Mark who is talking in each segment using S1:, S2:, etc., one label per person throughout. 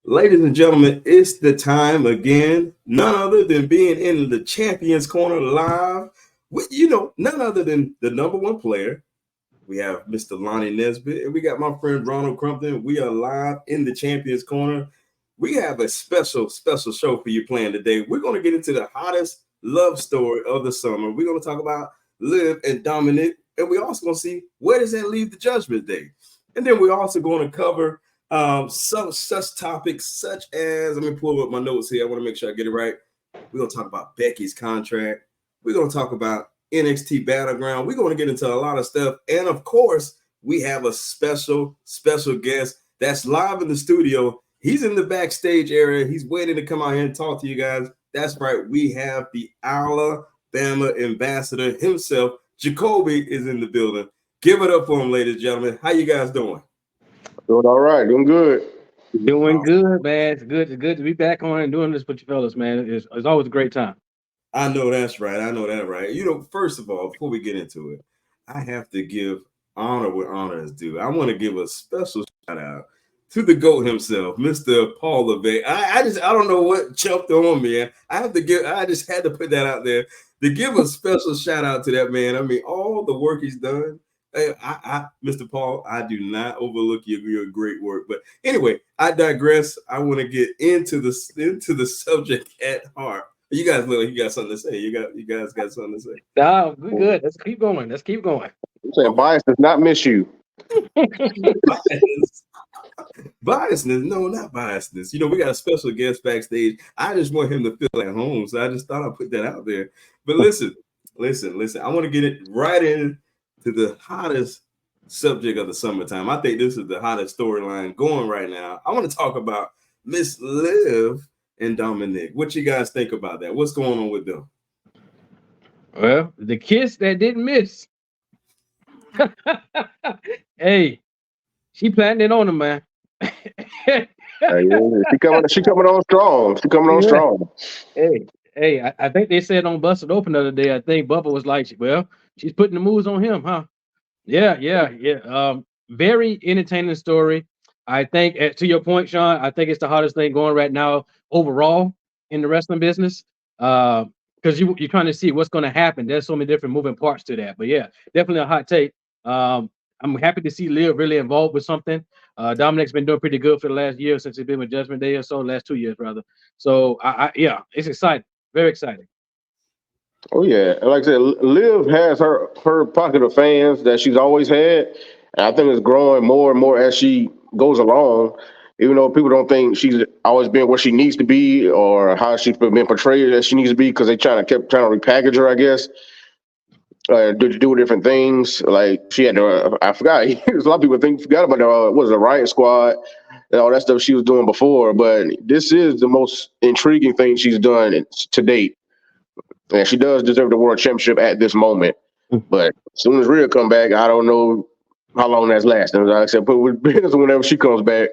S1: Ladies and gentlemen, it's the time again. None other than being in the Champions Corner live with, none other than the number one player. We have Mr. Lonnie Nesbitt, and we got my friend Ronald Crumpton. We are live in the Champions Corner. We have a special show for you planned today. We're going to get into the hottest love story of the summer. We're going to talk about Liv and Dominic, and we're also going to see where does that leave the Judgment Day. And then we're also going to cover some such topics such as, let me pull up my notes here. I want to make sure I get it right. We're going to talk about Becky's contract. We're going to talk about NXT Battleground. We're going to get into a lot of stuff. And of course, we have a special guest that's live in the studio. He's in the backstage area. He's waiting to come out here and talk to you guys. That's right. We have the Alabama ambassador himself. Jacoby is in the building. Give it up for him, ladies and gentlemen. How you guys doing?
S2: Doing all right. Doing good.
S3: Doing good, man. It's good to be back on and doing this with you fellas, man. It's always a great time.
S1: I know that's right. I know that right. First of all, before we get into it, I have to give honor where honor is due. I want to give a special shout out to the GOAT himself, Mr. Paul LeVay. I don't know what jumped on me. I just had to put that out there to give a special shout out to that man. I mean, all the work he's done. Mr. Paul, I do not overlook your great work. But anyway, I digress. I want to get into the subject at heart. You guys look like you got something to say. You guys got something to say.
S3: No, we're good. Let's keep going.
S2: I'm saying bias does not miss you.
S1: Biasness? No, not biasness. We got a special guest backstage. I just want him to feel at home, so I just thought I'd put that out there. But listen. I want to get it right in to the hottest subject of the summertime. I think this is the hottest storyline going right now. I want to talk about Miss Liv and Dominic. What you guys think about that? What's going on with them?
S3: Well, the kiss that didn't miss. Hey, she planned it on him, man.
S2: She coming on strong. Strong.
S3: Hey, I think they said on Busted Open the other day, I think Bubba was like, well, she's putting the moves on him, huh? Yeah. Very entertaining story. I think, to your point, Sean, I think it's the hottest thing going right now overall in the wrestling business. Because you're trying to see what's going to happen. There's so many different moving parts to that. But yeah, definitely a hot take. I'm happy to see Liv really involved with something. Dominic's been doing pretty good for the last year since he's been with Judgment Day or so, last 2 years rather. So yeah, it's exciting, very exciting.
S2: Oh yeah, like I said, Liv has her pocket of fans that she's always had, and I think it's growing more and more as she goes along. Even though people don't think she's always been where she needs to be or how she's been portrayed as she needs to be, because they kept trying to repackage her, I guess, to do different things. Like she had I forgot. There's a lot of people forgot about the Riot Squad and all that stuff she was doing before. But this is the most intriguing thing she's done to date. And she does deserve the world championship at this moment. But as soon as Rhea come back, I don't know how long that's lasting. Like I said, but with business whenever she comes back,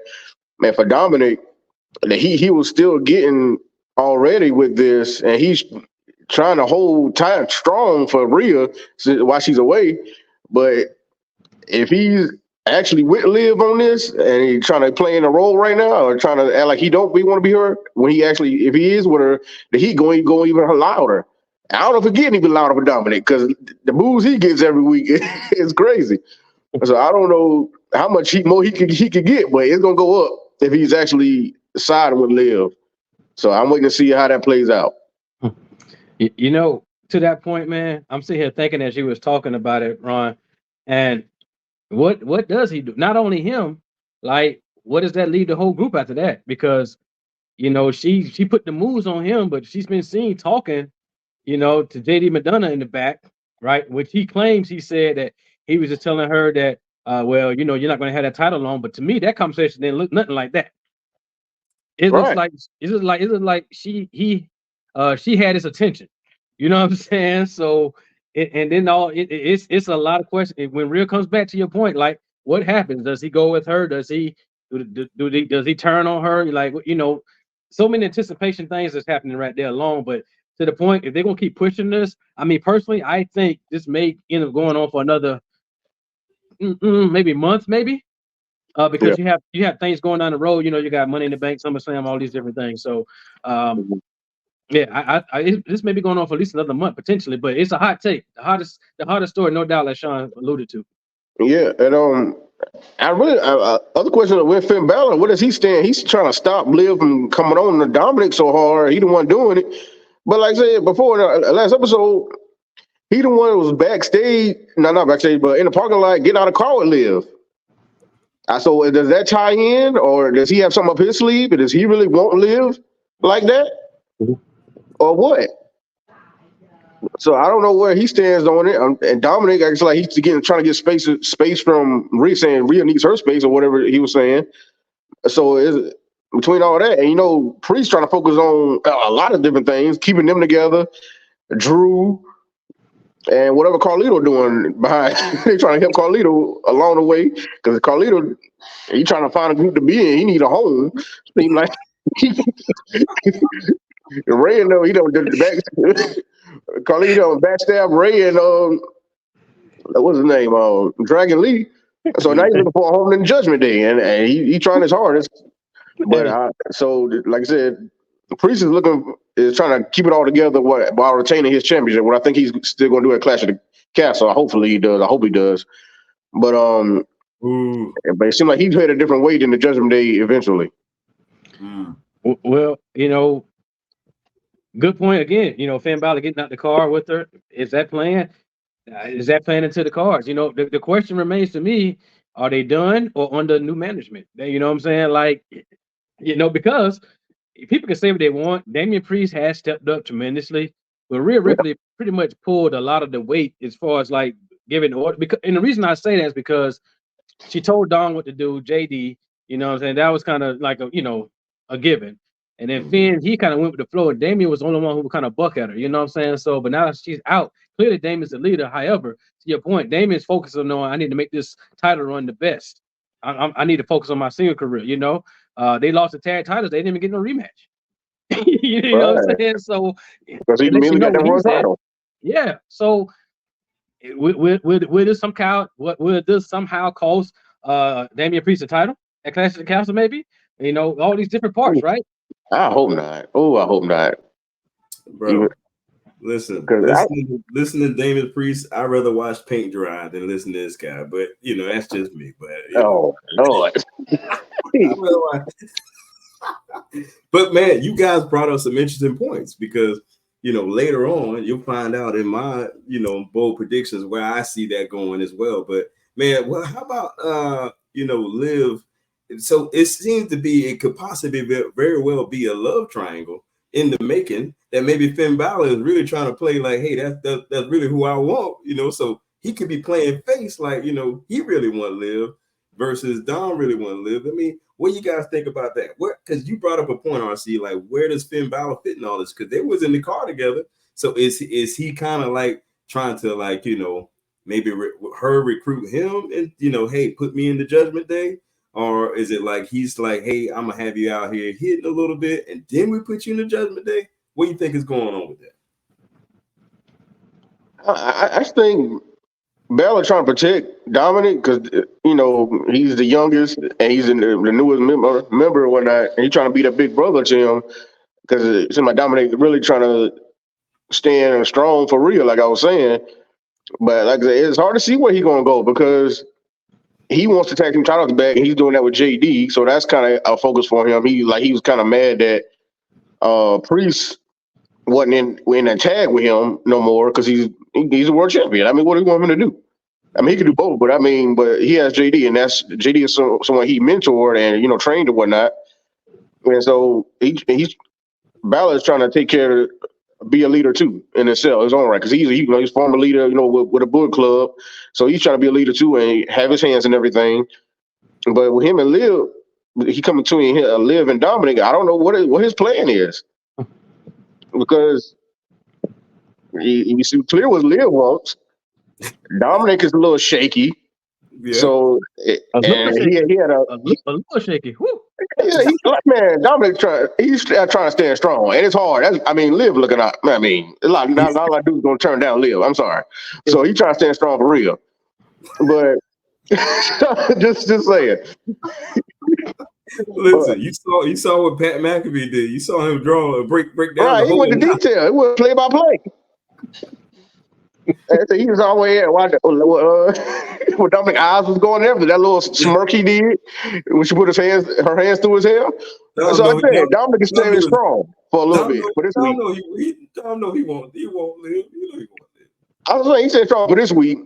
S2: man, for Dominic, he was still getting already with this, and he's trying to hold time strong for Rhea while she's away. But if he's actually with Liv on this and he's trying to play in a role right now or trying to act like he want to be her, when if he is with her, the heat going even louder. I don't know if it's getting even louder for Dominic because the moves he gets every week is crazy. So I don't know how much more he could get, but it's gonna go up if he's actually siding with Liv. So I'm waiting to see how that plays out.
S3: To that point, man, I'm sitting here thinking as you was talking about it, Ron, and what does he do? Not only him, like what does that leave the whole group after that? Because she put the moves on him, but she's been seen talking to JD Madonna in the back, right? Which he claims he said that he was just telling her that, well, you're not going to have that title long. But to me, that conversation didn't look nothing like that. It looks like she had his attention. You know what I'm saying? So, and then it's a lot of questions. When Rhea comes back, to your point, like what happens? Does he go with her? Does he does he turn on her? Like so many anticipation things that's happening right there alone, but. To the point, if they're gonna keep pushing this, I mean, personally, I think this may end up going on for another maybe month, maybe. because you have things going down the road. You know, you got Money in the Bank, SummerSlam, all these different things. So, this may be going on for at least another month potentially, but it's a hot take. The hottest story, no doubt, like Sean alluded to.
S2: Yeah, and other question with Finn Balor, where does he stand? He's trying to stop Liv from coming on to Dominic so hard. He the one doing it. But like I said before, in the last episode, he the one who was backstage, not backstage, but in the parking lot getting out of the car with Liv. So does that tie in, or does he have something up his sleeve? Does he really want Liv like that, or what? So I don't know where he stands on it. And Dominic acts like he's trying to get space from Rhea, saying Rhea needs her space or whatever he was saying. So between all that, and Priest trying to focus on a lot of different things, keeping them together. Drew and whatever Carlito doing behind, they trying to help Carlito along the way because Carlito, he trying to find a group to be in. He need a home. Seem like Ray and he don't do the back. Carlito backstab Ray and what's his name? Dragon Lee. So now he's looking for a home in Judgment Day, and he trying his hardest. But so like I said, Priest is trying to keep it all together while retaining his championship. What I think he's still going to do at Clash of the Castle. Hopefully he does. I hope he does. But but it seems like he's had a different weight in the Judgment Day eventually.
S3: Well, good point again. Finn Balor getting out the car with her. Is that playing? Is that playing into the cards? The question remains to me: are they done or under new management? You know what I'm saying? Like, because people can say what they want. Damian Priest has stepped up tremendously, but Rhea Ripley pretty much pulled a lot of the weight as far as like giving order. And the reason I say that is because she told Dawn what to do. JD, you know what I'm saying? That was kind of like a given. And then Finn, he kind of went with the flow, and Damian was the only one who would kind of buck at her. You know what I'm saying? So, but now that she's out, clearly Damian's the leader. However, to your point, Damian's focusing on, I need to make this title run the best. I need to focus on my single career. They lost the tag titles. They didn't even get no rematch. You know what I'm saying? So,
S2: because he immediately got that one title.
S3: Yeah. So, will this somehow cost Damian Priest a title at Clash of the Castle? Maybe. All these different parts, right?
S2: I hope not. Oh, I hope not.
S1: Bro, listen to Damian Priest. I'd rather watch paint dry than listen to this guy. But that's just me. But
S2: oh Lord.
S1: But man, you guys brought up some interesting points because later on you'll find out in my bold predictions where I see that going as well. But man, well, how about Liv? So it seems to be, it could possibly very well be a love triangle in the making, that maybe Finn Balor is really trying to play like, hey, that's really who I want, so he could be playing face like, he really want Liv versus Dom really want Liv. I mean, what do you guys think about that? Because you brought up a point, RC, like where does Finn Balor fit in all this? Because they was in the car together. So is he kind of like trying to like, maybe her recruit him and, hey, put me in the Judgment Day? Or is it like he's like, hey, I'm gonna have you out here hitting a little bit, and then we put you in the Judgment Day? What do you think is going on with that?
S2: I think Balor trying to protect Dominic because he's the youngest and he's the newest member or whatnot, and he's trying to be the big brother to him because it seems like Dominic really trying to stand strong for real, like I was saying. But like I said, it's hard to see where he's gonna go because he wants to tag team titles back, and he's doing that with JD. So that's kind of a focus for him. He was kind of mad that Priest wasn't in a tag with him no more because he's a world champion. I mean, what do you want him to do? I mean, he can do both, but he has JD, and JD is someone he mentored and trained and whatnot. And so he's Balor is trying to take care of, be a leader too in his own right, because he's former leader, with a Bullet Club, so he's trying to be a leader too and have his hands in everything. But with him and Liv, he coming to Liv and Dominic, I don't know what his plan is, because you see clear what Liv wants. Dominic is a little shaky, so he had a little
S3: shaky. Woo.
S2: Yeah, Dominic he's trying to stand strong, and it's hard. Liv looking out. I mean, a lot of dudes gonna turn down Liv. I'm sorry. So he's trying to stand strong for real. But just saying.
S1: Listen, you saw what Pat McAfee did. You saw him break down
S2: Right,
S1: the
S2: he
S1: whole.
S2: went to detail. It was play by play. He was always at watching when Dominic Eyes was going there. That little smirk he did when she put her hands through his hair.
S1: Dom
S2: So I
S1: know,
S2: said Dominic is standing strong for a little bit for this week.
S1: Dom know he won't live. You know he won't live.
S2: I was saying he said strong for this week.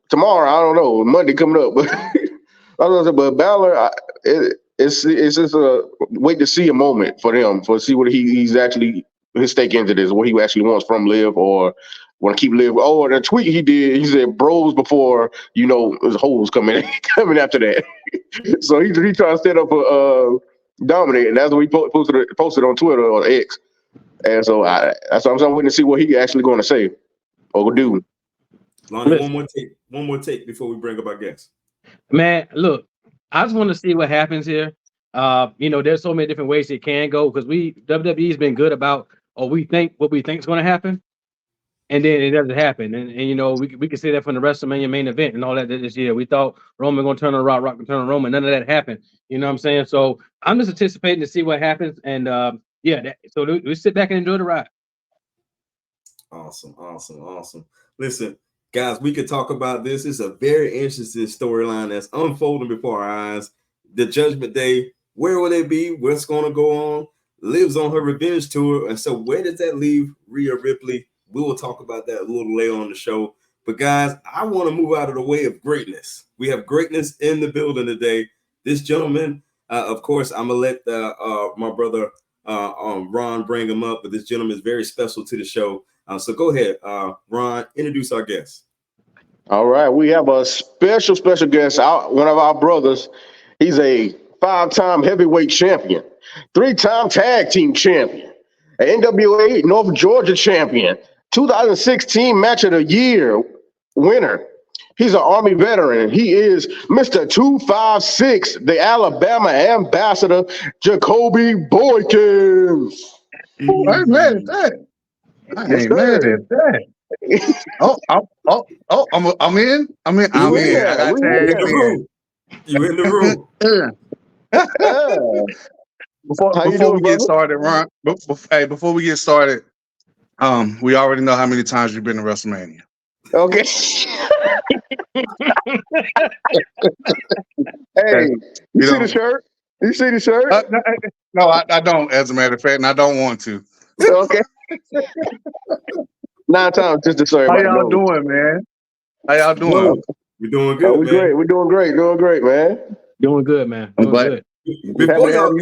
S2: Tomorrow, I don't know. Monday coming up, but I was saying, but Balor, it's just a wait to see a moment for him for see what he's actually his stake into this, what he actually wants from Liv or want to keep Liv. Oh, the tweet he did, he said bros before his hoes coming after that. So he trying to stand up for Dominic, and that's what he posted on Twitter or X. And so that's what I'm waiting to see what he actually going to say or do.
S1: Lonnie, one more take before we bring up our guests.
S3: Man, look, I just want to see what happens here. There's so many different ways it can go because WWE's been good about we think what we think is going to happen, and then it doesn't happen. And we can say that from the WrestleMania main event and all that this year. We thought Roman going to turn on Rock going to turn on Roman. None of that happened. You know what I'm saying? So I'm just anticipating to see what happens. And so we sit back and enjoy the ride.
S1: Awesome. Listen, guys, we could talk about this. It's a very interesting storyline that's unfolding before our eyes. The Judgment Day, where will they be? What's going to go on? Liv's on her revenge tour. And so where does that leave Rhea Ripley? We will talk about that a little later on the show. But guys, I want to move out of the way of greatness. We have greatness in the building today. This gentleman, of course, I'm going to let my brother Ron bring him up. But this gentleman is very special to the show. So go ahead, Ron, introduce our guest.
S2: All right. We have a special guest, one of our brothers. He's a 5-time heavyweight champion, 3-time tag team champion, an NWA North Georgia champion, 2016 Match of the Year winner. He's an Army veteran. He is Mr. 256, the Alabama ambassador, Coby Boykins.
S4: I ain't mad at that. I ain't mad at that. I'm in. I got tagged in.
S1: You in the room.
S4: Before we get started, Ron. Before we get started, we already know how many times you've been to WrestleMania.
S2: Okay. Hey, you see the shirt? You see the shirt?
S4: No, I don't. As a matter of fact, and I don't want to.
S2: Okay. 9 times just to say.
S4: How y'all doing, man? How y'all doing?
S1: We're doing good.
S2: We're great. We're doing great, man.
S3: Doing good, man. Doing good.
S1: Before y'all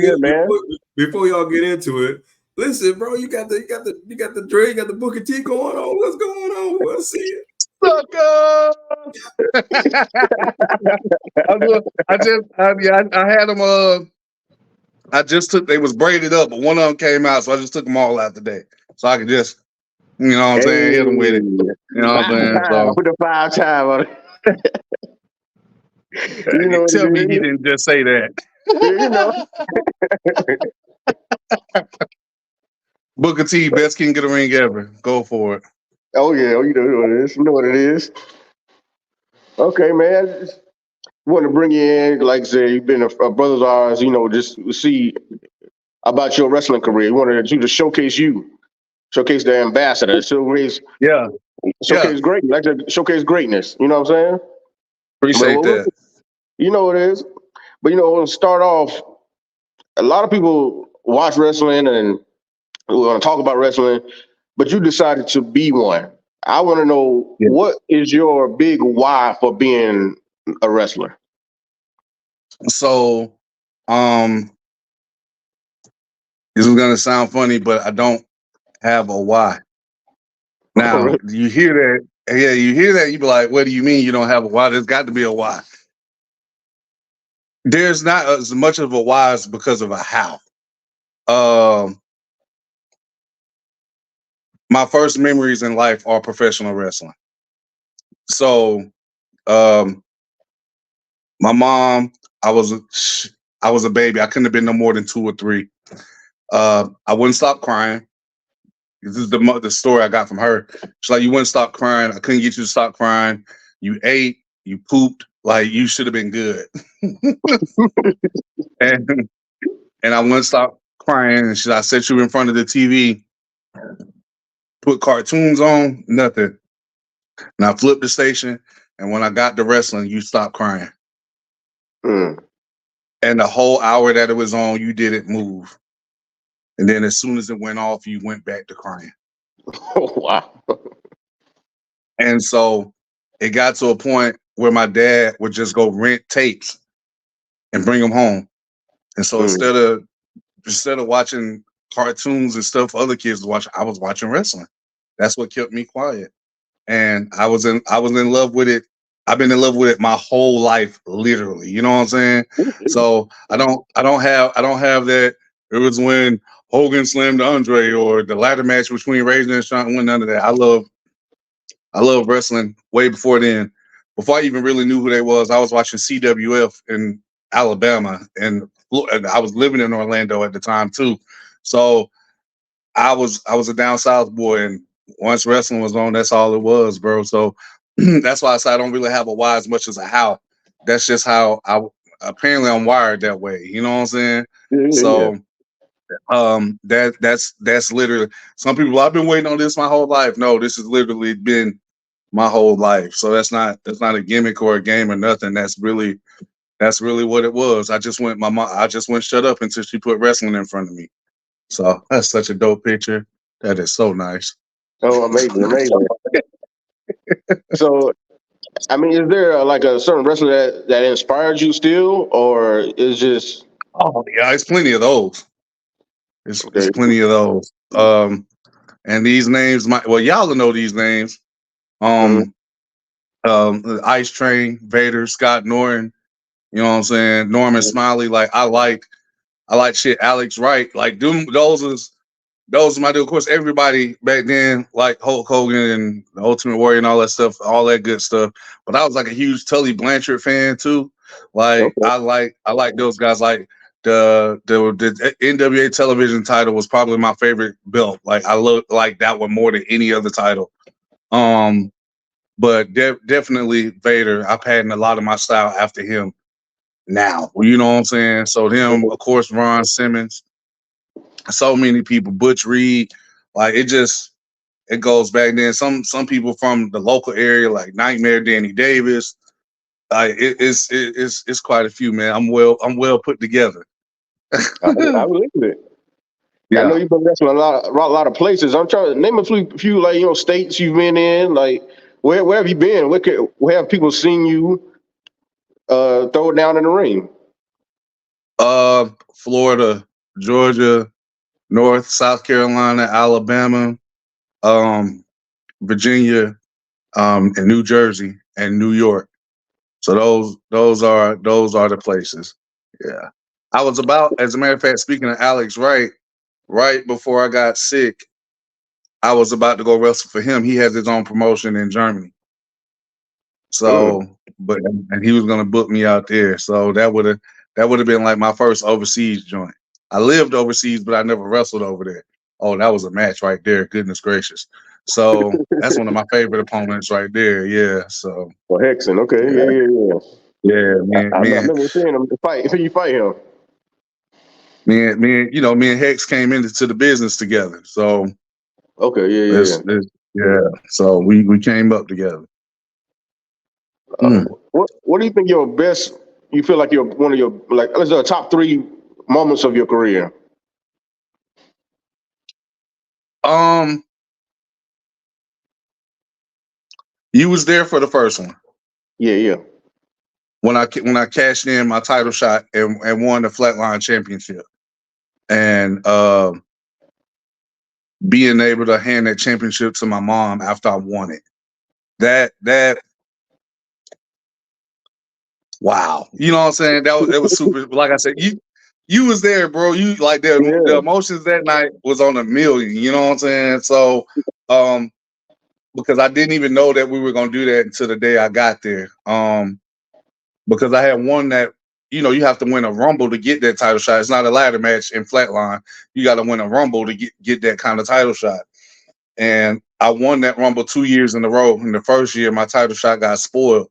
S1: get into it, listen, bro. You got the Dre, you got the Booker T going on. What's going on? Let's see it.
S4: Sucker! I had them. I just took. They was braided up, but one of them came out, so I just took them all out today, so I could just, you know what I'm saying, hit them with it. You know what I'm saying? So
S2: put the 5 time on it.
S4: You know, tell me you didn't just say that.
S2: You know.
S4: Booker T, best King of the Ring ever. Go for it.
S2: Oh yeah, you know what it is. You know what it is. Okay, man. Just want to bring you in. Like I said, you've been a brother of ours. You know, just see about your wrestling career. We wanted you to showcase the ambassador. Showcase great. Like to showcase greatness. You know what I'm saying?
S4: Appreciate that.
S2: You know what it is. But we'll start off. A lot of people watch wrestling and we want to talk about wrestling, but you decided to be one. I want to know what is your big why for being a wrestler?
S4: So, this is gonna sound funny, but I don't have a why. Now, you hear that? Yeah, you hear that? You be like, "What do you mean you don't have a why?" There's got to be a why. There's not as much of a why as because of a how. My first memories in life are professional wrestling. So, my mom, I was a baby. I couldn't have been no more than 2 or 3. I wouldn't stop crying. This is the story I got from her. She's like, you wouldn't stop crying. I couldn't get you to stop crying. You ate, you pooped, Like, you should have been good. and I wouldn't stop crying. And I set you in front of the TV, put cartoons on, nothing. And I flipped the station, and when I got to wrestling, you stopped crying.
S2: Mm.
S4: And the whole hour that it was on, you didn't move. And then as soon as it went off, you went back to crying.
S2: Oh, wow.
S4: And so it got to a point where my dad would just go rent tapes and bring them home. And so instead of watching cartoons and stuff other kids watch, I was watching wrestling. That's what kept me quiet. And I was in love with it. I've been in love with it my whole life, literally. You know what I'm saying? So I don't have that. It was when Hogan slammed Andre or the ladder match between Razor and Shawn. None of that. I love wrestling way before then. Before I even really knew who they was, I was watching CWF in Alabama, and I was living in Orlando at the time too. So I was a down south boy, and once wrestling was on, that's all it was, bro. So that's why I say I don't really have a why as much as a how. That's just how apparently I'm wired that way. You know what I'm saying? So that's literally, some people, I've been waiting on this my whole life. No, this has literally been my whole life. So that's not a gimmick or a game or nothing. That's really what it was. I just went shut up until she put wrestling in front of me. So that's such a dope picture. That is so nice.
S2: Oh, amazing. So, I mean, is there like a certain wrestler that inspired you still, or is just?
S4: Oh yeah, it's plenty of those. It's plenty of those. And these names y'all will know these names. Ice Train, Vader, Scott Norton. You know what I'm saying? Norman Smiley. Like I like shit. Alex Wright. Like those are my dude. Of course, everybody back then, like Hulk Hogan and the Ultimate Warrior and all that stuff, all that good stuff. But I was like a huge Tully Blanchard fan too. Like I like those guys. Like the NWA television title was probably my favorite belt. Like I like that one more than any other title. But definitely Vader. I patterned a lot of my style after him now. You know what I'm saying? So him, of course, Ron Simmons. So many people, Butch Reed, like it goes back then. Some people from the local area, like Nightmare Danny Davis. It's quite a few, man. I'm well put together.
S2: I believe it.
S4: Yeah.
S2: I know you've been wrestling a lot of places. I'm trying to name a few like states you've been in. Like where have you been? Where have people seen you throw it down in the ring?
S4: Florida, Georgia, South Carolina, Alabama, Virginia, and New Jersey and New York. So those are the places. Yeah. I was about, as a matter of fact, speaking of Alex Wright, right before I got sick, I was about to go wrestle for him. He has his own promotion in Germany. So, and he was gonna book me out there. So that would have been like my first overseas joint. I lived overseas, but I never wrestled over there. Oh, that was a match right there. Goodness gracious. So that's one of my favorite opponents right there. Yeah. So
S2: Well, Hexen, okay,
S4: yeah, man.
S2: I remember seeing him fight. You fight him.
S4: Me and Hex came into the business together. So
S2: okay,
S4: yeah. So we came up together.
S2: What do you think you feel like you're one of your, like, let's say top 3 moments of your career?
S4: You was there for the first one.
S2: Yeah.
S4: When I cashed in my title shot and won the Flatline Championship, and being able to hand that championship to my mom after I won it, that wow, you know what I'm saying? That was super. Like I said, you was there, bro. You like the emotions that night was on a million. You know what I'm saying? So, because I didn't even know that we were gonna do that until the day I got there. Because I had won that. You know, you have to win a Rumble to get that title shot. It's not a ladder match in Flatline. You got to win a Rumble to get that kind of title shot. And I won that Rumble 2 years in a row. In the first year, my title shot got spoiled.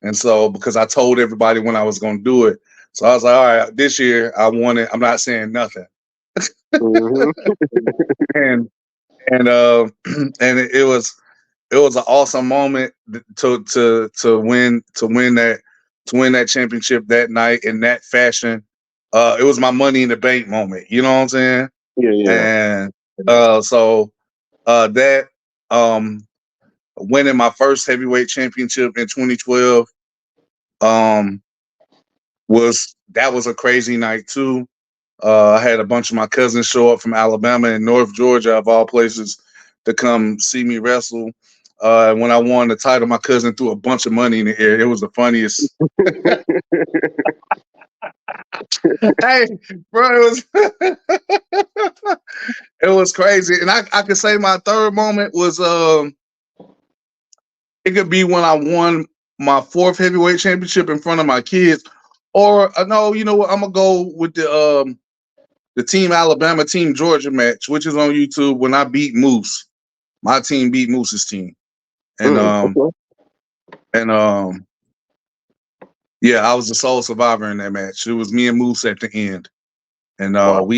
S4: And so because I told everybody when I was going to do it, so I was like, all right, this year I want it. I'm not saying nothing.
S2: Mm-hmm.
S4: and and it was an awesome moment to win that championship that night in that fashion. It was my Money in the Bank moment. You know what I'm saying?
S2: Yeah.
S4: And so that winning my first heavyweight championship in 2012 was a crazy night too. I had a bunch of my cousins show up from Alabama and North Georgia, of all places, to come see me wrestle. When I won the title, my cousin threw a bunch of money in the air. It was the funniest. Hey, bro, it was crazy. And I could say my third moment was it could be when I won my fourth heavyweight championship in front of my kids. Or no, you know what? I'm gonna go with the Team Alabama, Team Georgia match, which is on YouTube, when I beat Moose. My team beat Moose's team. And
S2: Okay.
S4: yeah, I was the sole survivor in that match. It was me and Moose at the end. And
S2: Wow.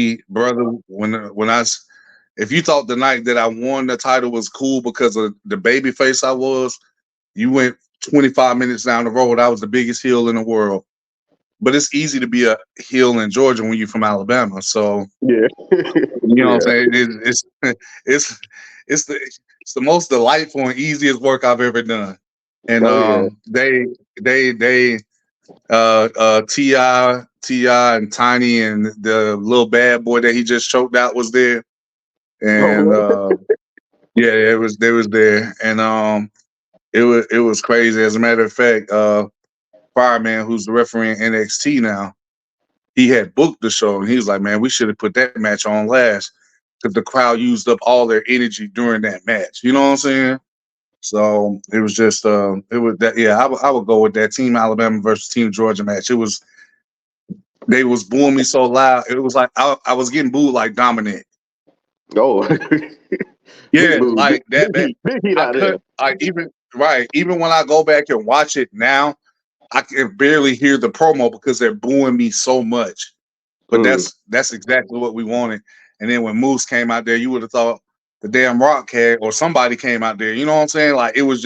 S4: if you thought the night that I won the title was cool because of the baby face I was, you went 25 minutes down the road. I was the biggest heel in the world. But it's easy to be a heel in Georgia when you're from Alabama. So
S2: Yeah.
S4: you know what I'm saying? It's the most delightful and easiest work I've ever done. And T.I. and Tiny and the little bad boy that he just choked out was there. And yeah, they was there. And it was crazy. As a matter of fact, Fireman, who's the referee in NXT now, he had booked the show and he was like, man, we should have put that match on last because the crowd used up all their energy during that match. You know what I'm saying? So it was just it was that. Yeah, I would go with that Team Alabama versus Team Georgia match. They was booing me so loud. It was like I was getting booed like Dominic.
S2: Oh.
S4: Yeah,
S2: Big
S4: like that.
S2: big heat
S4: I
S2: out
S4: could even when I go back and watch it now, I can barely hear the promo because they're booing me so much. But that's exactly what we wanted. And then when Moose came out there, you would have thought the damn Rock had or somebody came out there. You know what I'm saying? Like it was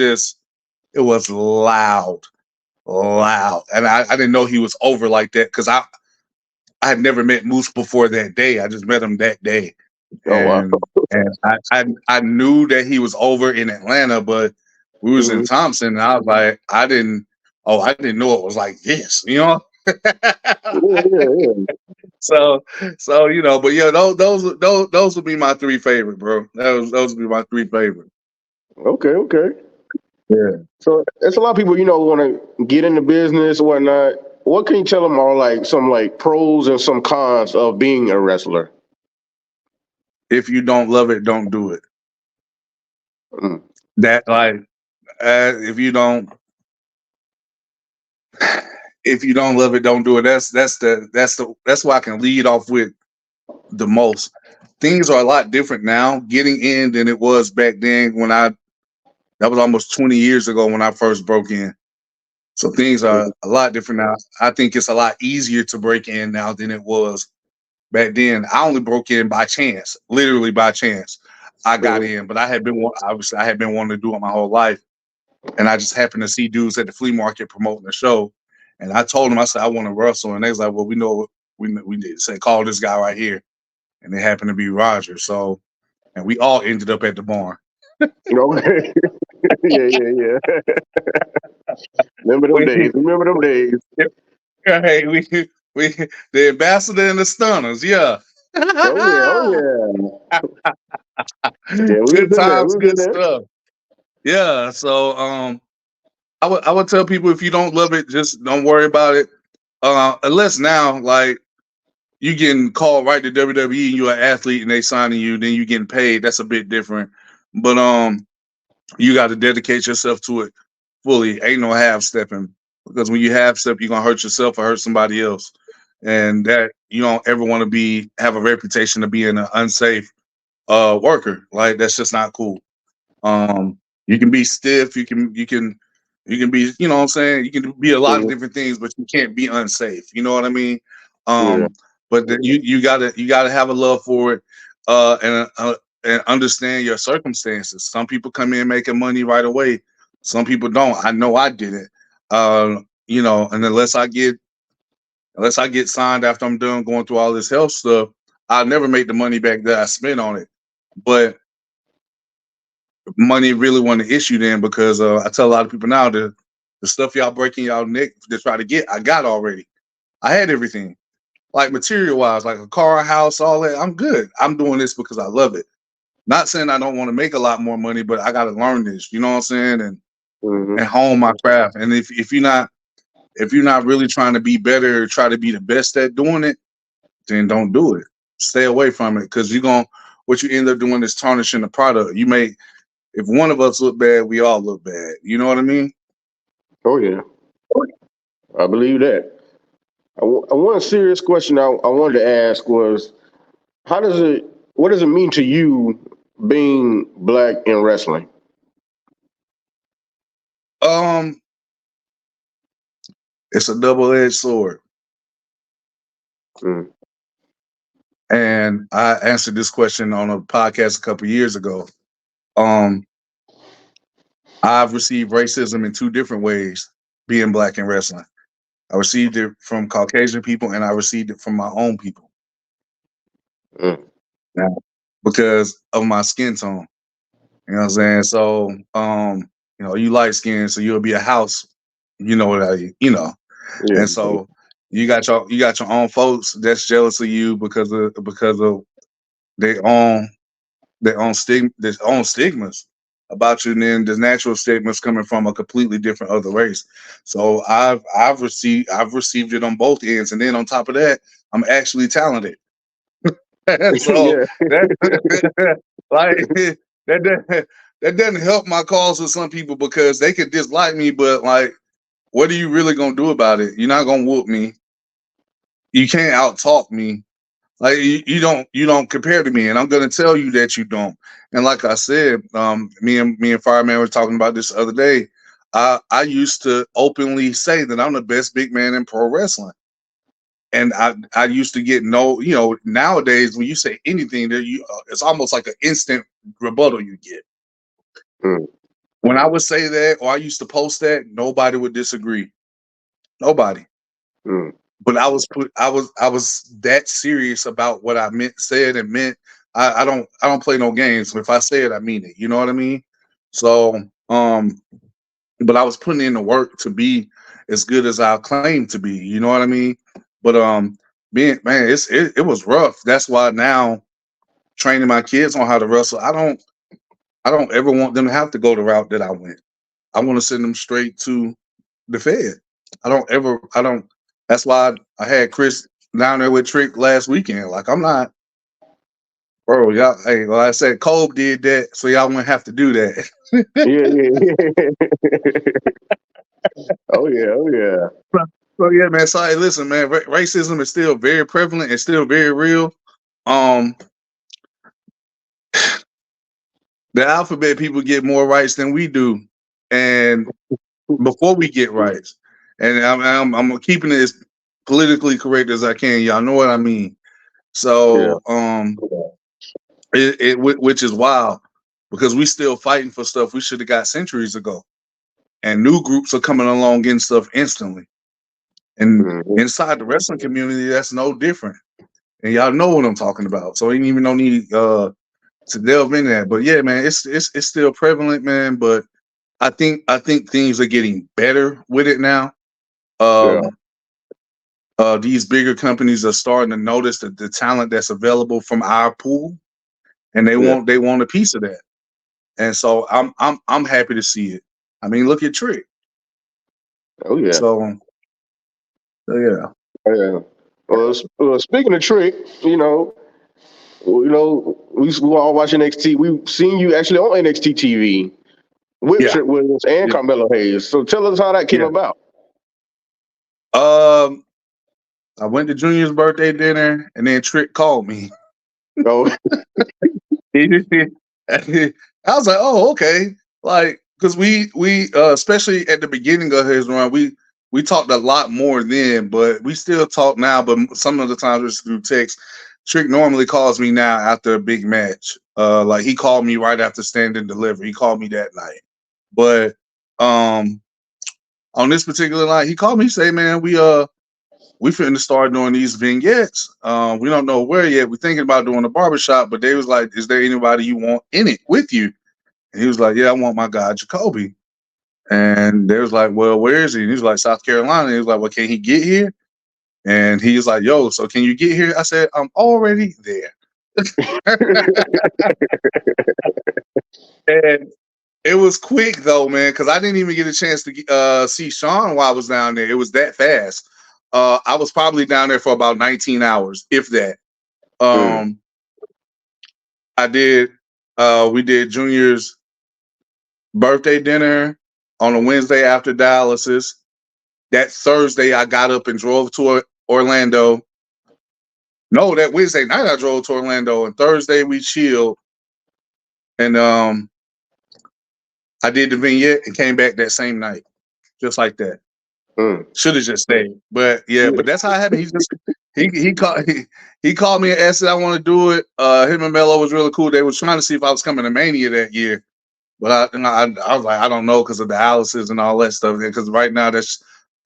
S4: loud. And I didn't know he was over like that because I had never met Moose before that day. I just met him that day.
S2: Oh wow.
S4: And I knew that he was over in Atlanta, but we was in Thompson, and I was like, I didn't know it was like this, you know.
S2: Yeah.
S4: So you know, but yeah, those would be my three favorite, bro. Those would be my three favorite.
S2: Okay.
S4: Yeah.
S2: So it's a lot of people, want to get into business or whatnot. What can you tell them are like some like pros and some cons of being a wrestler?
S4: If you don't love it, don't do it. That like if you don't love it, don't do it. That's what I can lead off with the most. Things are a lot different now getting in than it was back then that was almost 20 years ago when I first broke in. So things are a lot different now. I think it's a lot easier to break in now than it was back then. I only broke in by chance, literally by chance. I got in, but I had been wanting to do it my whole life. And I just happened to see dudes at the flea market promoting the show. And I told them, I said, I want to wrestle. And they was like, well, we know we did say, call this guy right here. And it happened to be Roger. So, and we all ended up at the barn.
S2: Okay. Yeah. Remember them days.
S4: Hey, we the ambassador and the stunners, yeah.
S2: Oh yeah. Yeah, we
S4: Good
S2: was in there.
S4: times, good stuff. Yeah. So I would tell people, if you don't love it, just don't worry about it. Unless now, like, you getting called right to WWE and you're an athlete and they signing you, then you getting paid. That's a bit different. But you got to dedicate yourself to it fully. Ain't no half stepping, because when you half step, you're gonna hurt yourself or hurt somebody else. And that you don't ever want to have a reputation of being an unsafe worker. Like, that's just not cool. You can be stiff, you can You can be, you know what I'm saying? You can be a lot of different things, but you can't be unsafe. You know what I mean? But you gotta have a love for it, and understand your circumstances. Some people come in making money right away. Some people don't. I know I didn't. You know, and unless I get signed after I'm done going through all this health stuff, I'll never make the money back that I spent on it. But money really wasn't an issue then, because I tell a lot of people now that the stuff y'all breaking y'all neck to try to get, I got already. I had everything, like material wise, like a car, a house, all that. I'm good. I'm doing this because I love it. Not saying I don't want to make a lot more money, but I got to learn this. You know what I'm saying? And hone my craft. And if you're not really trying to be better, or try to be the best at doing it, then don't do it. Stay away from it, because what you end up doing is tarnishing the product. If one of us look bad, we all look bad. You know what I mean?
S2: Oh yeah, I believe that. One serious question I wanted to ask was, what does it mean to you being black in wrestling?
S4: It's a double-edged sword. And I answered this question on a podcast a couple years ago. I've received racism in two different ways being black in wrestling. I received it from Caucasian people, and I received it from my own people. Now, because of my skin tone. You know what I'm saying? So, you know, you light skinned, so you'll be a house. You know what Yeah. And so you got your own folks that's jealous of you because of their own stigmas about you, and then the natural stigmas coming from a completely different other race. So I've received it on both ends, and then on top of that, I'm actually talented. So that like that doesn't help my cause with some people, because they could dislike me, but like, what are you really gonna do about it? You're not gonna whoop me. You can't out talk me. Like you don't compare to me, and I'm gonna tell you that you don't. And like I said, me and Fireman were talking about this the other day. I used to openly say that I'm the best big man in pro wrestling. And I used to get nowadays when you say anything, it's almost like an instant rebuttal you get. When I would say that, or I used to post that, nobody would disagree. Nobody. But I was that serious about what I said and meant. I don't play no games. If I say it, I mean it. You know what I mean? So, but I was putting in the work to be as good as I claim to be. You know what I mean? But it was rough. That's why now training my kids on how to wrestle, I don't ever want them to have to go the route that I went. I want to send them straight to the Fed. That's why I had Chris down there with Trick last weekend. Like, I'm not, bro, y'all, hey, like I said, Coby did that, so y'all wouldn't have to do that.
S2: Oh yeah.
S4: So yeah, man. So hey, listen, man, racism is still very prevalent and still very real. The alphabet people get more rights than we do, and before we get rights, and I'm keeping it as politically correct as I can. Y'all know what I mean. So which is wild, because we still fighting for stuff we should have got centuries ago, and new groups are coming along getting stuff instantly. And inside the wrestling community, that's no different. And y'all know what I'm talking about. So ain't even no need to delve in that. But yeah, man, it's still prevalent, man. But I think things are getting better with it now. These bigger companies are starting to notice the talent that's available from our pool, and they want a piece of that. And so I'm happy to see it. I mean, look at Trick.
S2: Oh yeah.
S4: So yeah.
S2: Yeah. Well, speaking of Trick, we all watch NXT. We've seen you actually on NXT TV with Trick Williams and Carmelo Hayes. So tell us how that came about.
S4: I went to Junior's birthday dinner, and then Trick called me.
S2: Oh.
S4: I was like, oh, okay. Like, because we especially at the beginning of his run, we talked a lot more then, but we still talk now. But some of the times it's through text. Trick normally calls me now after a big match. Like he called me right after Stand and Deliver. He called me that night. But on this particular night, he called me. He say, "Man, we finna start doing these vignettes. We don't know where yet. We're thinking about doing a barbershop, but they was like, is there anybody you want in it with you?" And he was like, "Yeah, I want my guy Jacoby." And they was like, "Well, where is he?" And he was like, "South Carolina." And he was like, "Well, can he get here?" And he was like, "Yo, so can you get here?" I said, "I'm already there." And it was quick though, man, because I didn't even get a chance to see Sean while I was down there. It was that fast. I was probably down there for about 19 hours, if that. I did. We did Junior's birthday dinner on a Wednesday after dialysis. That Thursday, I got up and drove to Orlando. No, that Wednesday night I drove to Orlando, and Thursday we chilled. And I did the vignette and came back that same night, just like that. Should have just stayed, but yeah, but that's how it happened. He called me and asked if I want to do it. Him and Melo was really cool. They was trying to see if I was coming to Mania that year, but I was like, I don't know, because of the dialysis and all that stuff. Because right now that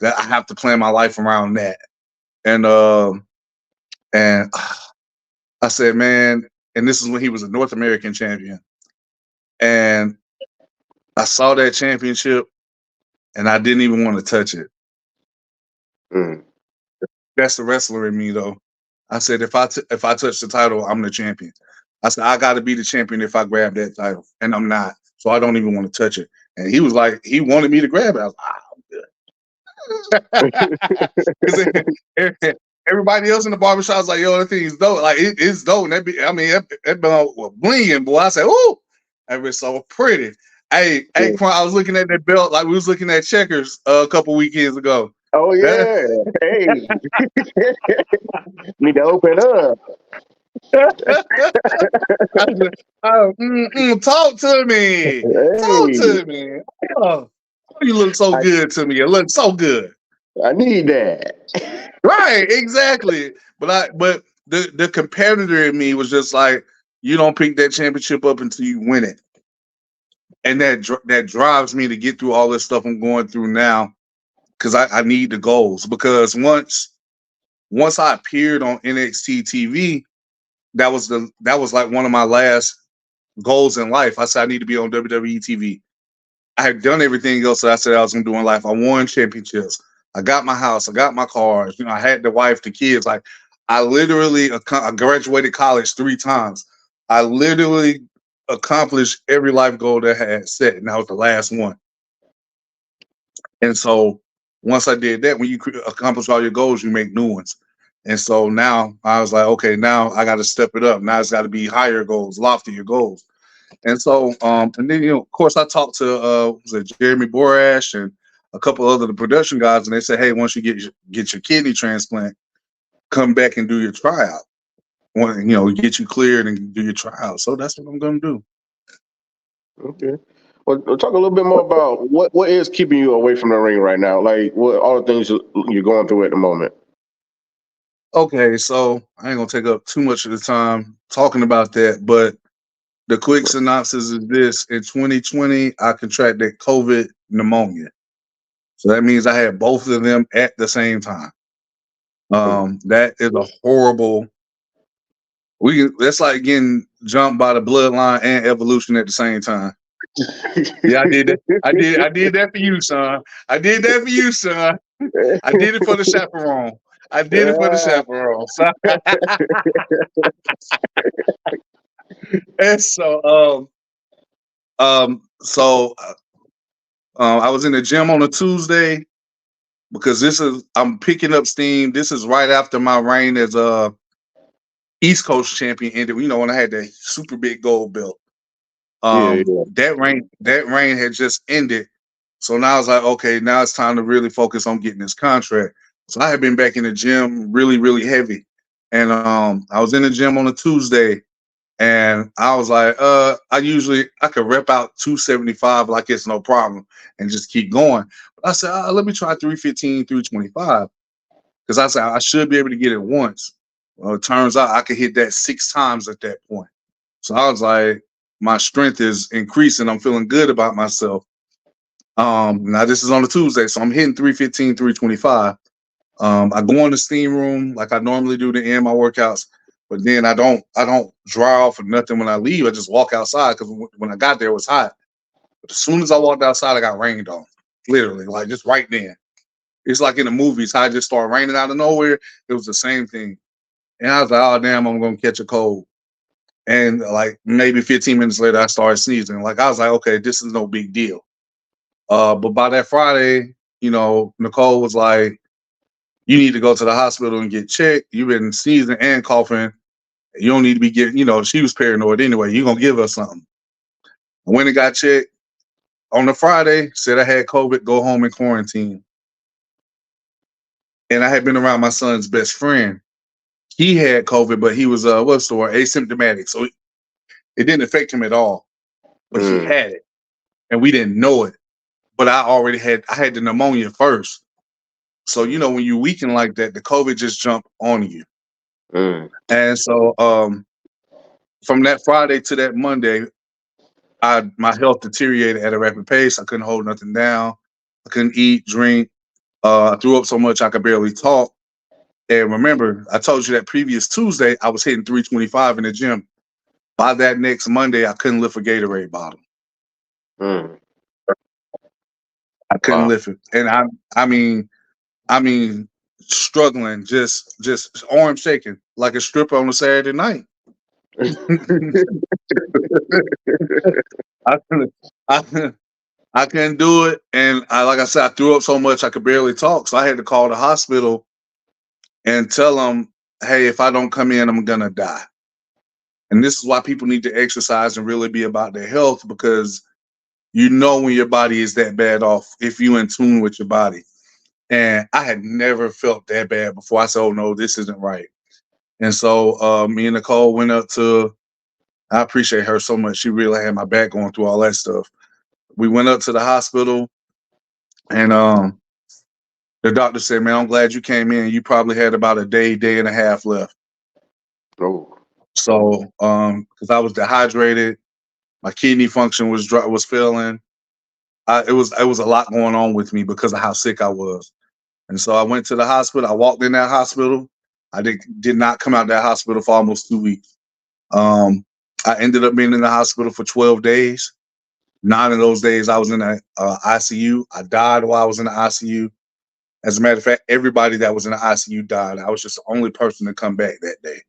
S4: I have to plan my life around that. And I said, man, and this is when he was a North American champion, and I saw that championship, and I didn't even want to touch it. That's the wrestler in me, though. I said, if I touch the title, I'm the champion. I said, I got to be the champion if I grab that title, and I'm not. So I don't even want to touch it. And he was like, he wanted me to grab it. I was like, I'm good. Everybody else in the barbershop was like, yo, that thing is dope. Like, it's dope. And that been blinging, boy. I said, ooh, that was so pretty. Hey, Quan, I was looking at that belt like we was looking at Checkers a couple weekends ago.
S2: Oh yeah. Hey. Need to open up.
S4: Talk to me.
S2: Hey.
S4: Talk to me. Oh, you look so good to me. You look so good.
S2: I need that.
S4: Right, exactly. But the competitor in me was just like, you don't pick that championship up until you win it. And that drives me to get through all this stuff I'm going through now, because I need the goals. Because once I appeared on NXT TV, that was like one of my last goals in life. I said I need to be on WWE TV. I had done everything else that I said I was going to do in life. I won championships. I got my house. I got my cars. You know, I had the wife, the kids. Like, I literally I graduated college 3 times. I literally accomplished every life goal that I had set, and that was the last one. And so once I did that, when you accomplish all your goals, you make new ones. And so now I was like, okay, now I got to step it up. Now it's got to be higher goals, loftier goals. And so, and then, you know, of course, I talked to Jeremy Borash and a couple other the production guys, and they said, hey, once you get your kidney transplant, come back and do your tryout. You know, get you cleared and do your tryout. So that's what I'm going to do.
S2: Okay. Well, talk a little bit more about what is keeping you away from the ring right now. Like, what all the things you're going through at the moment.
S4: Okay, so I ain't gonna take up too much of the time talking about that, but the quick synopsis is this: in 2020, I contracted COVID pneumonia. So that means I had both of them at the same time. That is a horrible. That's like getting jumped by the bloodline and evolution at the same time. Yeah, I did that. I did that for you, son. I did that for you, son. I did it for the chaperone. I did it for the chaperone. So, and so, I was in the gym on a Tuesday because I'm picking up steam. This is right after my reign as East Coast champion ended. You know, when I had that super big gold belt. That reign had just ended. So now I was like, okay, now it's time to really focus on getting this contract. So I had been back in the gym really, really heavy. And I was in the gym on a Tuesday, And I was like, I could rep out 275 like it's no problem and just keep going. But I said, let me try 315, 325. Because I said I should be able to get it once. Well, it turns out I could hit that 6 times at that point. So I was like, my strength is increasing. I'm feeling good about myself. Now this is on a Tuesday, so I'm hitting 315, 325. I go in the steam room like I normally do to end my workouts, but then I don't dry off or nothing when I leave. I just walk outside because when I got there it was hot. But as soon as I walked outside, I got rained on, literally, like just right then. It's like in the movies, how it just started raining out of nowhere. It was the same thing, and I was like, "Oh damn, I'm gonna catch a cold." And like maybe 15 minutes later, I started sneezing. Like I was like, "Okay, this is no big deal." But by that Friday, Nicole was like, you need to go to the hospital and get checked. You've been sneezing and coughing. You don't need to be getting, she was paranoid anyway. You're going to give us something. I went and got checked on the Friday, said I had COVID, go home and quarantine. And I had been around my son's best friend. He had COVID, but he was, asymptomatic. So it didn't affect him at all. But he had it. And we didn't know it. But I had the pneumonia first. So, when you weaken like that, the COVID just jumped on you. And so from that Friday to that Monday, my health deteriorated at a rapid pace. I couldn't hold nothing down. I couldn't eat, drink. I threw up so much I could barely talk. And remember, I told you that previous Tuesday, I was hitting 325 in the gym. By that next Monday, I couldn't lift a Gatorade bottle. I couldn't lift it. And I mean, struggling, just arm shaking like a stripper on a Saturday night. I couldn't do it, and like I said, I threw up so much I could barely talk. So I had to call the hospital and tell them, "Hey, if I don't come in, I'm gonna die." And this is why people need to exercise and really be about their health, because when your body is that bad off if you in tune with your body. And I had never felt that bad before. I said, "Oh no, this isn't right." And so me and Nicole went up to. I appreciate her so much. She really had my back going through all that stuff. We went up to the hospital, and the doctor said, "Man, I'm glad you came in. You probably had about a day and a half left."
S2: Oh.
S4: So, because I was dehydrated, my kidney function was failing. It was a lot going on with me because of how sick I was, and so I went to the hospital. I walked in that hospital. I did not come out of that hospital for almost 2 weeks. I ended up being in the hospital for 12 days. 9 of those days I was in the ICU. I died while I was in the ICU. As a matter of fact, everybody that was in the ICU died. I was just the only person to come back that day.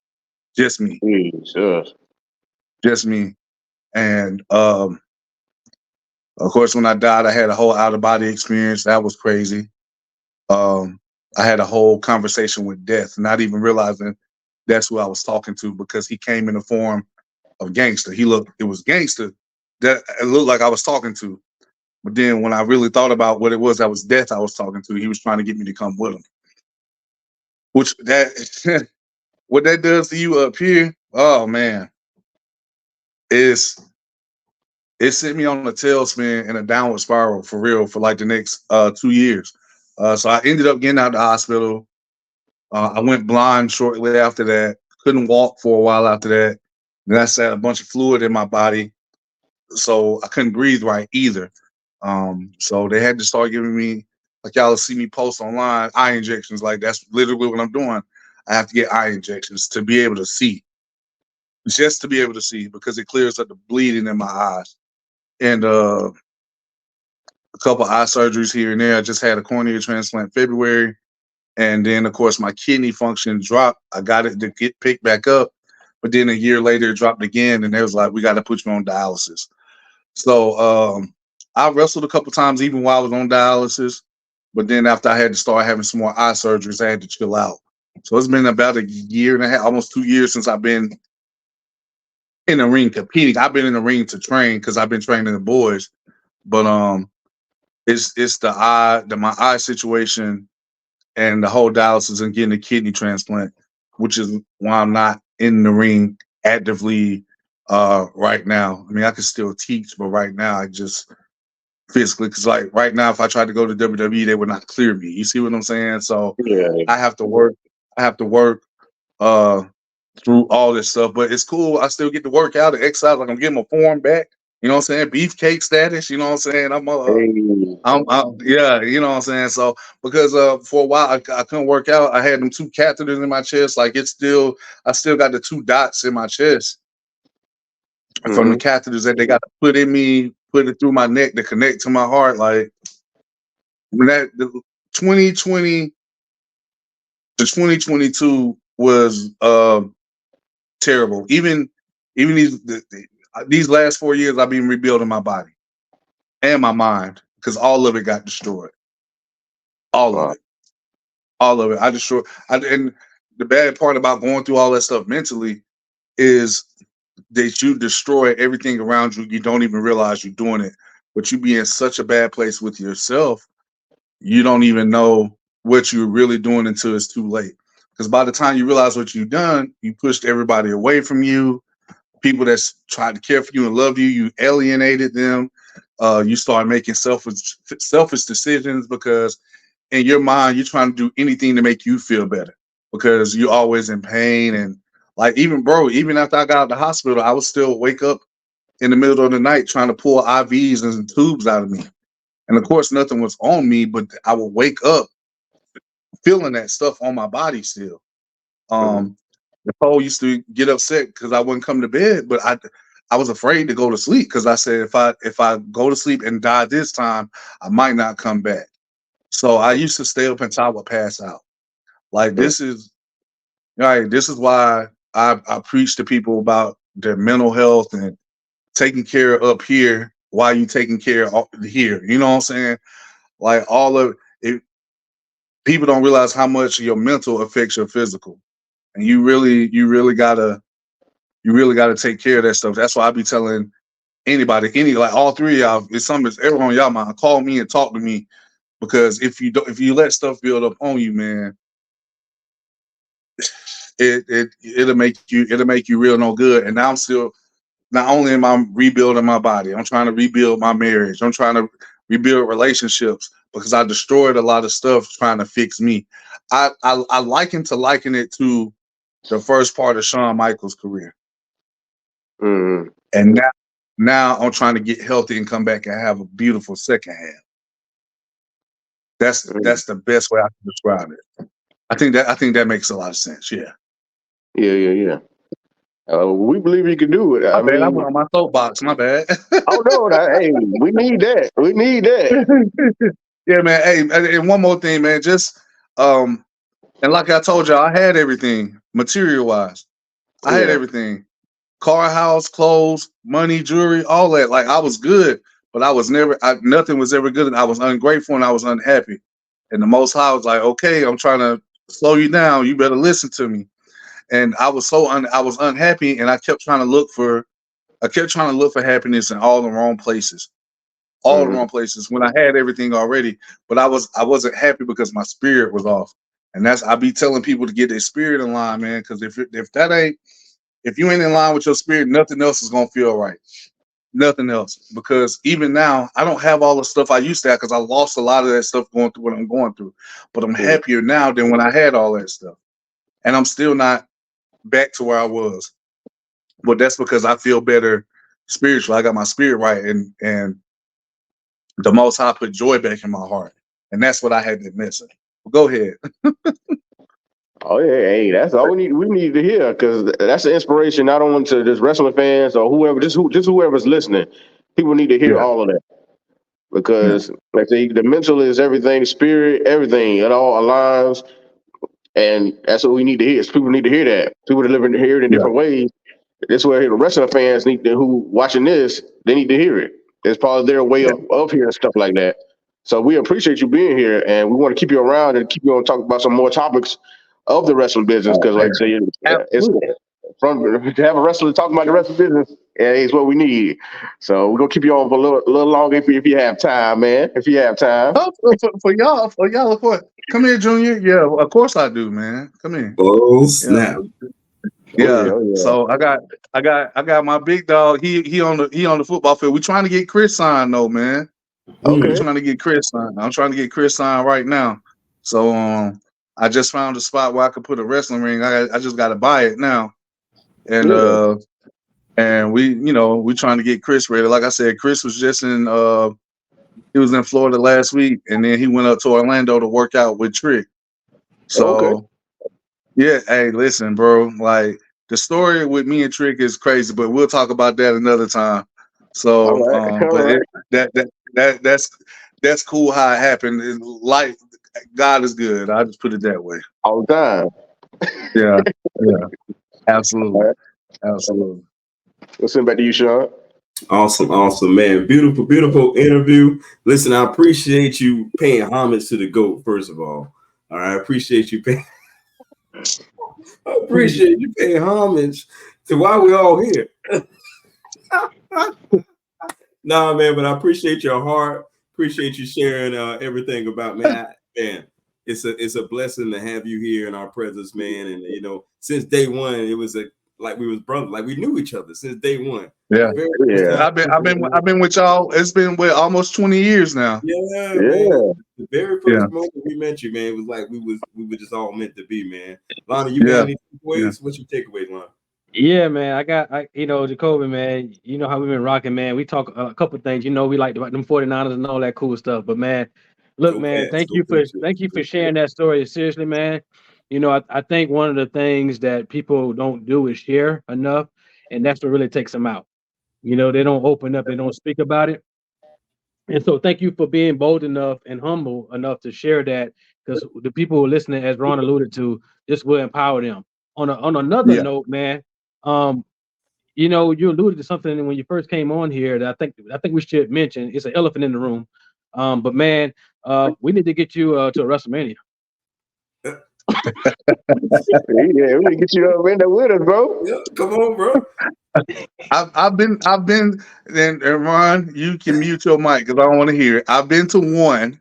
S4: Just me.
S2: Jesus.
S4: Just me. And of course, when I died, I had a whole out-of-body experience. That was crazy. I had a whole conversation with death, not even realizing that's who I was talking to, because he came in the form of gangster. It was gangster that it looked like I was talking to. But then when I really thought about what it was, that was death I was talking to. He was trying to get me to come with him. Which what that does to you up here, oh man, it sent me on a tailspin and a downward spiral for real for like the next 2 years. So I ended up getting out of the hospital. I went blind shortly after that. Couldn't walk for a while after that. Then I sat a bunch of fluid in my body, so I couldn't breathe right either. So they had to start giving me, like y'all see me post online, eye injections. Like that's literally what I'm doing. I have to get eye injections to be able to see, just to be able to see, because it clears up the bleeding in my eyes. And a couple eye surgeries here and there. I just had a cornea transplant in February. And then, of course, my kidney function dropped. I got it to get picked back up. But then a year later, it dropped again. And they was like, we got to put you on dialysis. So I wrestled a couple times even while I was on dialysis. But then after I had to start having some more eye surgeries, I had to chill out. So it's been about a year and a half, almost 2 years since I've been in the ring competing. I've been in the ring to train because I've been training the boys. But it's my eye situation and the whole dialysis and getting a kidney transplant, which is why I'm not in the ring actively right now. I mean, I can still teach, but right now I just physically, because like right now, if I tried to go to WWE, they would not clear me. You see what I'm saying? So
S2: Yeah.
S4: I have to work. Uh, through all this stuff, but it's cool. I still get to work out and exercise. Like I'm getting my form back. You know what I'm saying? Beefcake status. You know what I'm saying? Yeah. You know what I'm saying? So because for a while I couldn't work out. I had them 2 catheters in my chest. Like I still got the 2 dots in my chest from the catheters that they got to put in me, put it through my neck to connect to my heart. Like when that the 2020 to 2022 was terrible. Even these last 4 years, I've been rebuilding my body and my mind because all of it got destroyed. All of it. I destroyed. And the bad part about going through all that stuff mentally is that you destroy everything around you. You don't even realize you're doing it, but you be in such a bad place with yourself. You don't even know what you're really doing until it's too late. Because by the time you realize what you've done, you pushed everybody away from you. People that's tried to care for you and love you, you alienated them. You start making selfish decisions because in your mind, you're trying to do anything to make you feel better because you're always in pain. And like, even after I got out of the hospital, I would still wake up in the middle of the night trying to pull IVs and tubes out of me. And of course, nothing was on me, but I would wake up feeling that stuff on my body still. Nicole used to get upset because I wouldn't come to bed, but I was afraid to go to sleep because I said if I go to sleep and die this time, I might not come back. So I used to stay up until I would pass out. Like this is why I preach to people about their mental health and taking care up here while you taking care of here. You know what I'm saying? Like all of it, people don't realize how much your mental affects your physical. And you really gotta take care of that stuff. That's why I be telling anybody, like all 3 of y'all, if something's ever on y'all mind, call me and talk to me. Because if you let stuff build up on you, man, it'll make you real no good. And now I'm still, not only am I rebuilding my body, I'm trying to rebuild my marriage. I'm trying to rebuild relationships because I destroyed a lot of stuff trying to fix me. I liken it to the first part of Shawn Michaels' career. And now I'm trying to get healthy and come back and have a beautiful second half. That's the best way I can describe it. I think that makes a lot of sense. Yeah.
S2: Yeah. We believe you can do it.
S4: I went on my soapbox. My bad.
S2: Oh no, hey, we need that. We need that.
S4: Yeah, man. Hey, and one more thing, man. Just and like I told y'all, I had everything material wise. I had everything. Car, house, clothes, money, jewelry, all that. Like I was good, but I was nothing was ever good. And I was ungrateful and I was unhappy. And the Most High was like, okay, I'm trying to slow you down. You better listen to me. And I was I was unhappy, and I kept trying to look for happiness in all the wrong places. All the wrong places when I had everything already, but I wasn't happy because my spirit was off. And I be telling people to get their spirit in line, man, because if you ain't in line with your spirit, nothing else is gonna feel right. Nothing else. Because even now, I don't have all the stuff I used to have because I lost a lot of that stuff going through what I'm going through. But I'm happier now than when I had all that stuff. And I'm still not back to where I was. But that's because I feel better spiritually. I got my spirit right, and the Most High put joy back in my heart. And that's what I had been missing. Go ahead.
S2: Oh yeah, hey, that's all we need to hear, because that's the inspiration not only to just wrestling fans or whoever, just whoever's listening. People need to hear all of that, because like I say, the mental is everything, spirit, everything. It all aligns, and that's what we need to hear. People need to hear that. People that hear it in different ways. That's where the wrestling fans who watching this, they need to hear it. It's probably their way of hearing stuff like that. So we appreciate you being here, and we want to keep you around and keep you on talk about some more topics of the wrestling business, because like I say, it's to have a wrestler talking about the wrestling business is what we need. So we're gonna keep you on for a little longer if you have time, man. If you have time.
S4: Oh, for y'all, of course. Come here, Junior. Yeah, of course I do, man. Come here.
S1: Oh snap!
S4: Yeah.
S2: Oh, yeah.
S4: So I got my big dog. He on the football field. We're trying to get Chris signed though, man.
S2: Okay.
S4: We're trying to get Chris signed. I'm trying to get Chris signed right now. So I just found a spot where I could put a wrestling ring. I just got to buy it now. And and we trying to get Chris ready. Like I said, Chris was just he was in Florida last week, and then he went up to Orlando to work out with Trick. So yeah, hey, listen, bro. Like the story with me and Trick is crazy, but we'll talk about that another time. So, that's cool how it happened. Life, God is good. I just put it that way.
S2: All the time.
S4: Yeah, absolutely,
S2: Right.
S4: absolutely.
S2: Let's send back to you, Sean.
S1: Awesome, man. Beautiful interview. Listen, I appreciate you paying homage to the GOAT, first of all. All right, I appreciate you paying. I appreciate you paying homage to why we're all here. Nah, man, but I appreciate your heart. Appreciate you sharing everything about man. It's a blessing to have you here in our presence, man. And since day one, it was like we was brothers, like we knew each other since day one.
S4: Yeah, I've been with y'all. It's been almost 20 years now.
S1: Yeah. Man. The very first moment we met you, man, it was like we were just all meant to be, man. Lonnie, you got any takeaways? What's your takeaway, Lonnie?
S3: Yeah, man. Jacoby, man. You know how we've been rocking, man. We talk a couple of things. We like them 49ers and all that cool stuff. But man, look, man, thank you for sharing that story. Seriously, man. I think one of the things that people don't do is share enough, and that's what really takes them out. They don't open up, they don't speak about it. And so thank you for being bold enough and humble enough to share that, because the people who are listening, as Ron alluded to, this will empower them. On another note, man, you alluded to something when you first came on here that I think we should mention. It's an elephant in the room. But man, we need to get you to a WrestleMania.
S2: Yeah, we need to get you up in there with us, bro.
S1: Yeah, come on, bro.
S4: I've been, and Ron, you can mute your mic because I don't want to hear it. I've been to one.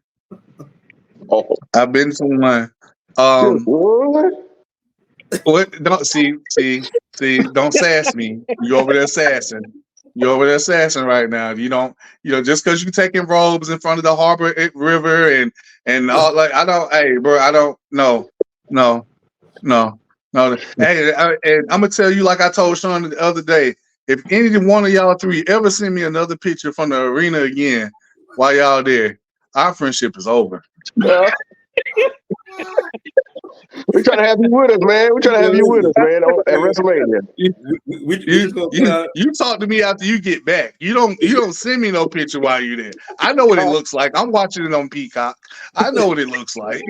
S4: I've been to one. What? Don't see. Don't sass me. You over there sassing. You're over there sassing right now. You don't. Just because you're taking robes in front of the harbor river and all, like, I don't. Hey, bro, I don't. No. Hey, and I'm gonna tell you, like I told Sean the other day, if any one of y'all three ever send me another picture from the arena again while y'all there, our friendship is over.
S2: We're trying to have you with us, man. We're trying to have you with us, man, at WrestleMania.
S4: You talk to me after you get back. You don't send me no picture while you're there. I know what it looks like. I'm watching it on Peacock. I know what it looks like.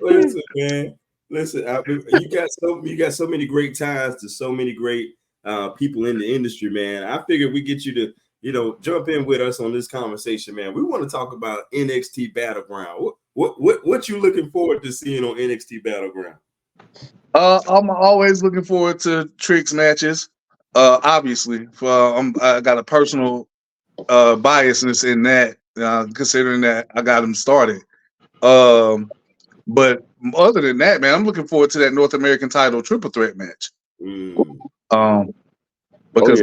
S1: Listen, man. Listen, you got so many great ties to so many great people in the industry, man. I figured we get you to jump in with us on this conversation, man. We want to talk about NXT Battleground. What you looking forward to seeing on NXT Battleground?
S4: I'm always looking forward to Trick's matches. Obviously, I got a personal biasness in that, considering that I got him started. But other than that, man, I'm looking forward to that North American title triple threat match. Because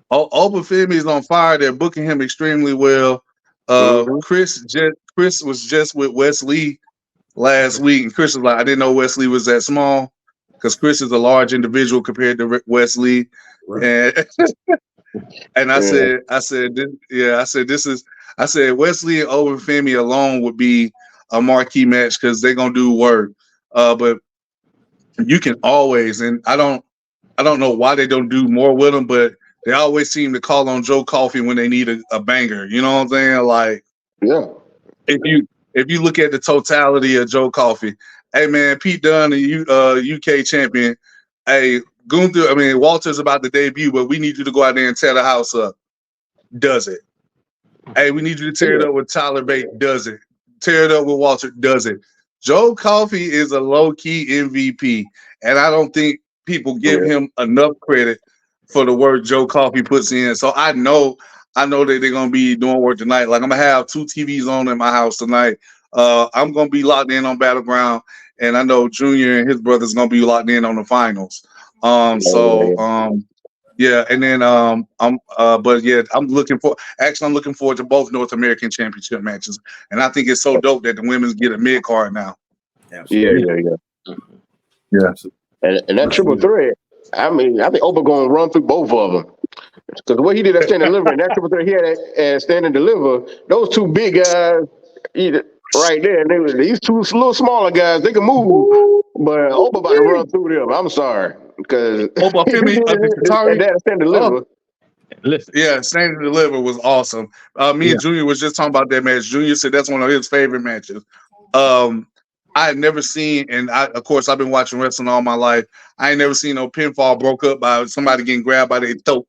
S4: Open Femi is on fire. They're booking him extremely well. Chris was just with Wesley last week, and Chris was like, I didn't know Wesley was that small, because Chris is a large individual compared to Wesley. Right. And I said, Wesley and Open Femi alone would be a marquee match because they're gonna do work. But you can always, and I don't know why they don't do more with them, but they always seem to call on Joe Coffey when they need a banger. You know what I'm saying? Like, if you look at the totality of Joe Coffey, hey man, Pete Dunne, the UK champion. Hey, Gunther, Walter's about to debut, but we need you to go out there and tear the house up. Does it? Hey, we need you to tear it up with Tyler Bate. Does it? Tear it up with Walter. Does it? Joe Coffey is a low-key MVP, and I don't think people give him enough credit for the work Joe Coffey puts in. So I know that they're gonna be doing work tonight. Like, I'm gonna have 2 TVs on in my house tonight. I'm gonna be locked in on Battleground, and I know Junior and his brother's gonna be locked in on the finals. Yeah, and then but yeah, I'm looking forward to both North American Championship matches, and I think it's so dope that the women's get a mid card now.
S1: Absolutely.
S4: Yeah.
S2: And that triple threat, I mean, I think Oprah going to run through both of them. Because the way he did that stand and deliver, and that triple threat he had at stand and deliver, those two big guys, right there, these two little smaller guys, they can move, but Oprah about to run through them. I'm sorry. Because
S4: Oprah
S2: that stand and deliver.
S3: Listen.
S4: Yeah, stand and deliver was awesome. Me and Junior was just talking about that match. Junior said that's one of his favorite matches. I had never seen, and of course, I've been watching wrestling all my life. I ain't never seen no pinfall broke up by somebody getting grabbed by their throat.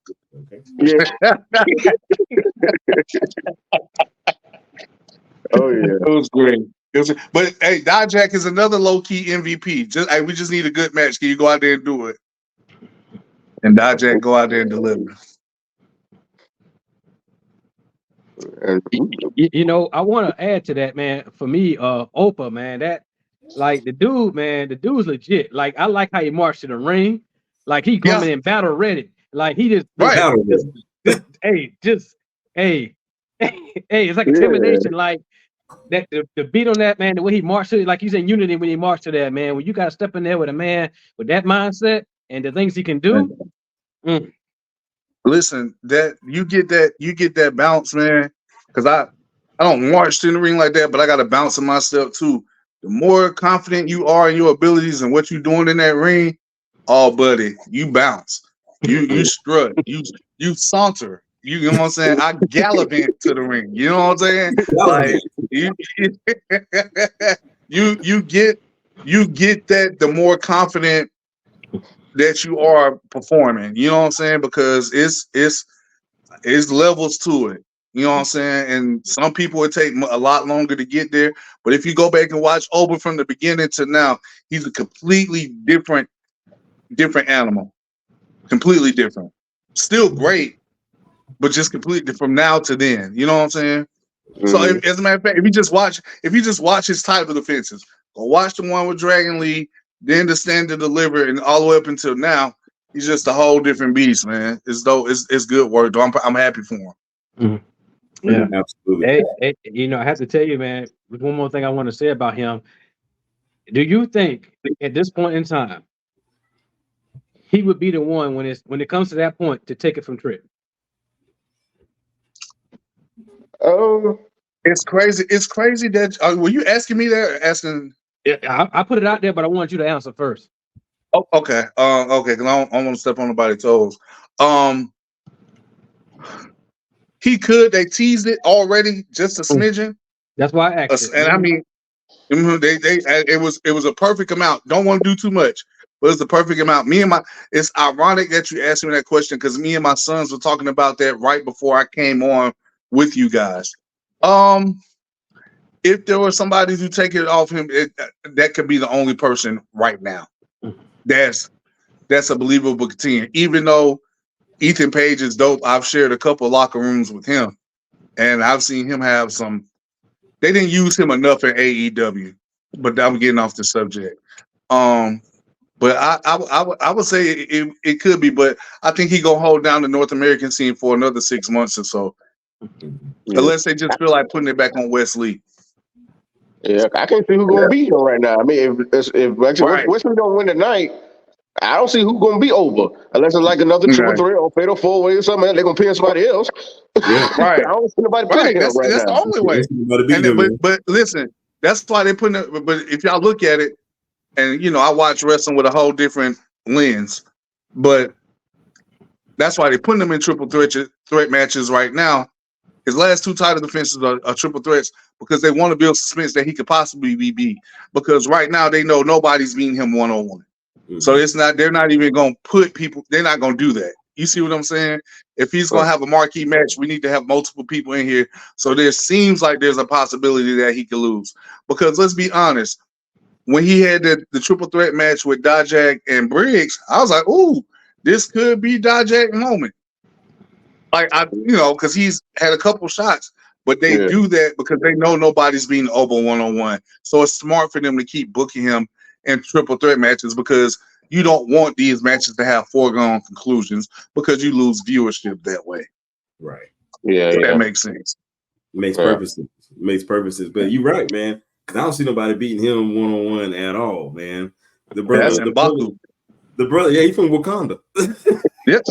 S2: Yeah. Oh yeah,
S4: it was great. But hey, Dijak is another low key MVP. We just need a good match. Can you go out there and do it? And Dijak go out there and deliver.
S3: You know, I want to add to that, man. For me, Oprah, man, that like the dude's legit. Like I like how he marched to the ring, like he coming in battle ready. Like he just hey, it's like intimidation. Like that the beat on that, man. The way he marched to it, like he's in unity when he marched to that, man. When you got to step in there with a man with that mindset and the things he can do.
S4: Listen, that you get that bounce, man. Because I don't march in the ring like that, but I got to bounce in my step too. The more confident you are in your abilities and what you're doing in that ring, oh, buddy, you bounce, you strut, you saunter. You know what I'm saying? I gallivant to the ring. You know what I'm saying? Like you get that the more confident that you are performing. You know what I'm saying? Because it's levels to it. You know what I'm saying? And some people would take a lot longer to get there. But if you go back and watch Oprah from the beginning to now, he's a completely different animal. Completely different. Still great, but just completely from now to then. You know what I'm saying? So as a matter of fact, if you just watch his title defenses, go watch the one with Dragon Lee, then the stand to deliver, and all the way up until now, he's just a whole different beast, man. It's good work, though. I'm happy for him.
S3: Mm-hmm. Yeah, absolutely. Hey, you know, I have to tell you, man, there's one more thing I want to say about him. Do you think at this point in time he would be the one when it comes to that point to take it from Trick?
S4: It's crazy. It's crazy that were you asking me that? Asking?
S3: Yeah, I put it out there, but I want you to answer first.
S4: Oh, okay. Okay. Because I don't want to step on nobody's toes. He could. They teased it already, just a smidgen.
S3: That's why I asked.
S4: And I mean, it was a perfect amount. Don't want to do too much, but it's the perfect amount. It's ironic that you asked me that question because me and my sons were talking about that right before I came on with you guys. If there was somebody to take it off him, that could be the only person right now. That's a believable team. Even though Ethan Page is dope, I've shared a couple of locker rooms with him, and I've seen him have some. They didn't use him enough in AEW, but I'm getting off the subject. But I would say it could be, but I think he gonna hold down the North American scene for another 6 months or so, unless they just feel like putting it back on Wesley.
S2: Yeah, I can't see who's gonna beat him right now. I mean, if Wesley don't win tonight, I don't see who's gonna be over unless it's like another triple threat or fatal 4-way or something. They're gonna pin somebody else.
S4: Yeah, right.
S2: I don't see nobody pinning him right now. That's
S4: the only way. But listen, that's why they put it. But if y'all look at it, and you know, I watch wrestling with a whole different lens. But that's why they're putting them in triple threat matches right now. His last two title defenses are triple threats because they want to build suspense that he could possibly be beat. Because right now they know nobody's beating him 1-on-1. So they're not even going to put people, they're not going to do that. You see what I'm saying? If he's going to have a marquee match, we need to have multiple people in here. So there seems like there's a possibility that he could lose. Because let's be honest, when he had the triple threat match with Dijak and Briggs, I was like, ooh, this could be Dijak moment. Like, because he's had a couple shots. But they do that because they know nobody's being over one-on-one. So it's smart for them to keep booking him in triple threat matches because you don't want these matches to have foregone conclusions because you lose viewership that way.
S1: Right.
S2: Yeah,
S4: so that makes sense.
S1: Makes perfect sense. But you're right, man. Because I don't see nobody beating him one-on-one at all, man. The brother, the brother, yeah, he's from Wakanda.
S4: Yes.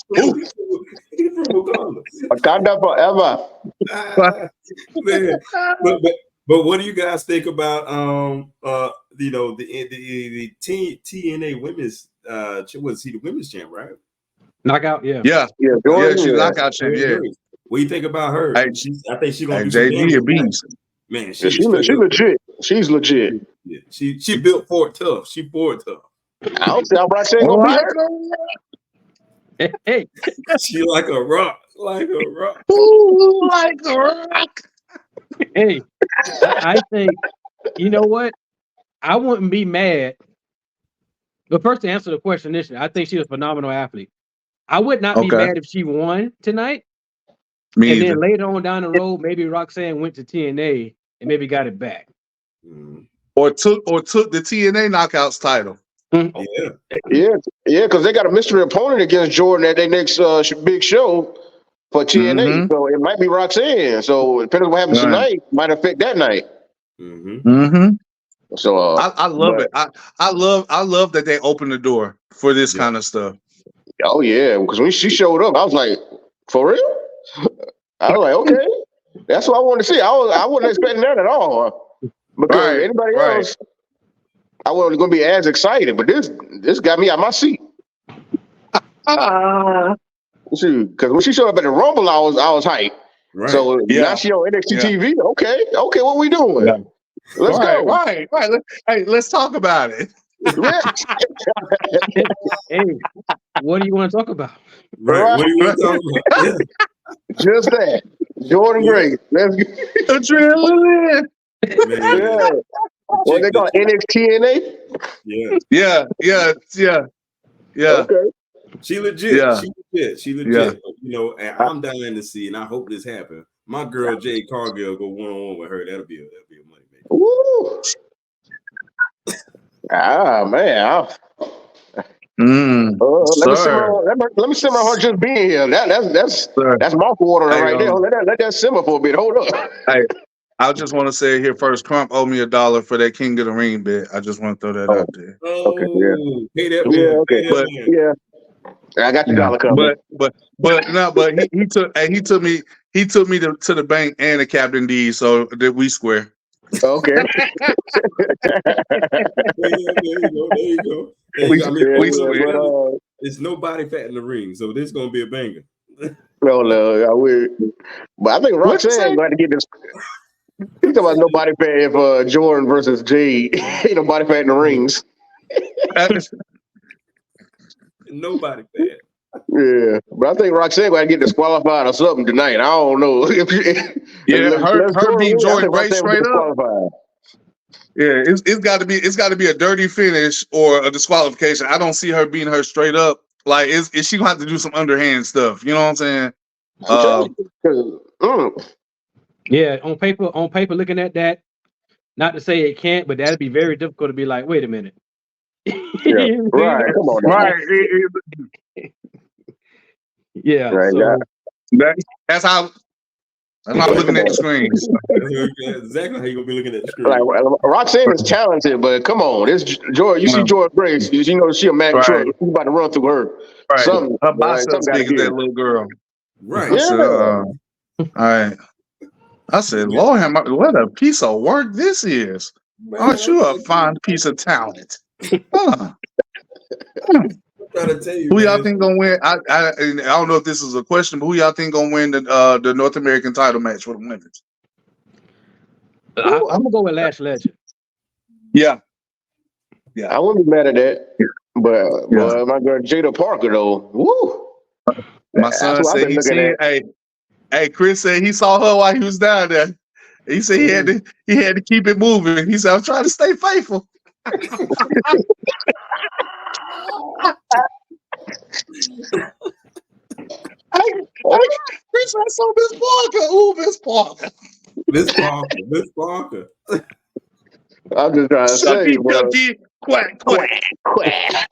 S1: He's from Wakanda.
S2: Wakanda forever.
S1: Man. But what do you guys think about the TNA women's was he the women's champ, right?
S3: Knockout,
S4: yeah,
S2: Jordan,
S4: she's knockout champ. Yeah.
S1: What do you think about her? I think she's gonna do
S4: JG a beast.
S1: Man,
S2: she's legit. She's legit.
S1: Yeah, she built for it tough. She for it tough.
S2: I don't see how Roxanne gonna be hurt.
S3: Hey,
S1: she like a rock.
S4: Ooh, like a rock.
S3: Hey, I think, you know what? I wouldn't be mad. But first, to answer the question initially, I think she's a phenomenal athlete. I would not be mad if she won tonight.
S4: Me
S3: and
S4: either.
S3: Then later on down the road, maybe Roxanne went to TNA and maybe got it back.
S4: Or took the TNA Knockouts title.
S2: Yeah, because they got a mystery opponent against Jordan at their next big show for TNA. So it might be Roxanne. So depending on what happens tonight, might affect that night. So
S4: I love it. I love that they opened the door for this kind of stuff.
S2: Oh yeah, because when she showed up, I was like, for real? I was like, okay, that's what I wanted to see. I wasn't expecting that at all. Because anybody else, I wasn't going to be as excited. But this got me out my seat. Because when she showed up at the Rumble, I was hyped. Right. So now she on NXT TV. Okay, what we doing? Yeah. Let's go.
S4: Right. Let's talk about it.
S3: Hey, what do you want to talk about?
S1: Right. What do you want to talk about? Yeah.
S2: Just that. Jordan Grace. Let's get
S4: adrenaline.
S2: What they call NXT?
S4: Yeah.
S2: Okay.
S1: She legit. She legit. You know, and I'm dying to see, and I hope this happens. My girl Jade Cargill go one-on-one with her. That'll be a money maker.
S2: Ooh. Man. Let me simmer her just being here. That's mouth water right there. Let that simmer for a bit. Hold up.
S4: Hey, I just want to say here first, Crump owe me $1 for that King of the Ring bit. I just want to throw that out there.
S2: Okay,
S1: Pay that man.
S2: Okay. I got your dollar coming.
S4: But he took me to the bank and the Captain D, so that we square.
S2: Okay.
S1: There you go. It's no body fat in the ring, so this is gonna be a banger.
S2: No, I will. But I think Roxanne going to get this. He's talking about no body fat if Jordan versus Jade. Ain't no body fat in the rings.
S1: Nobody fat.
S2: Yeah, but I think Roxanne going to get disqualified or something tonight. I don't know.
S4: Her being Jordan Grace straight up. Yeah, it's got to be a dirty finish or a disqualification. I don't see her beating her straight up. Like, is she gonna have to do some underhand stuff? You know what I'm saying?
S3: Yeah, on paper, looking at that, not to say it can't, but that'd be very difficult to be like, wait a minute.
S2: Yeah, right. Come on.
S4: Right.
S3: Yeah.
S2: Right.
S3: So,
S4: that's how I'm looking at the screens.
S1: That's exactly how you gonna be looking at the screen.
S2: Like, Roxanne is talented, but come on, this Jordan. You see Jordan Grace, you know she a Mack truck. You about to run through her.
S4: Right.
S2: Something,
S4: her biceps big as that little girl.
S1: Right.
S4: All right. I said, Lord, what a piece of work this is. Aren't you a fine piece of talent?
S1: I'm trying to tell you,
S4: who y'all think gonna win? I don't know if this is a question, but who y'all think gonna win the North American title match for the women's?
S3: I'm gonna go with Lash Legend.
S4: Yeah,
S2: I wouldn't be mad at that. But my girl Jada Parker though, woo.
S4: My son said he seen. Hey, Chris said he saw her while he was down there. He said he had to keep it moving. He said, "I'm trying to stay faithful." Bitch, I saw Miss Parker. Ooh, Miss Parker.
S1: Miss Parker.
S2: I'm just trying to say, bro.
S4: Chucky, quack, quack.
S2: Quack.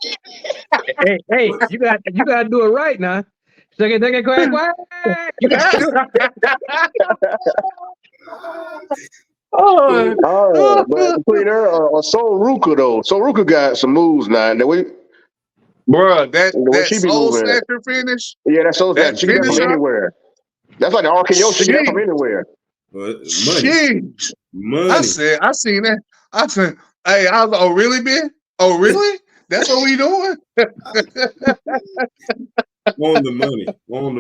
S3: Hey, you got to do it right now. Second, quack, quack. You got to do
S2: All right, but between her or Sol Ruka though, Sol Ruka got some moves now. And the way she be
S4: soul
S2: moving,
S4: snatcher finish.
S2: yeah, that's so
S4: That
S2: that she can get that from
S4: finish.
S2: anywhere. That's like the RKO. She can get that from anywhere.
S4: Sheesh.
S1: Money.
S4: I seen that. I said, hey, I was like, oh really, Ben? Oh really? That's what we doing?
S1: On the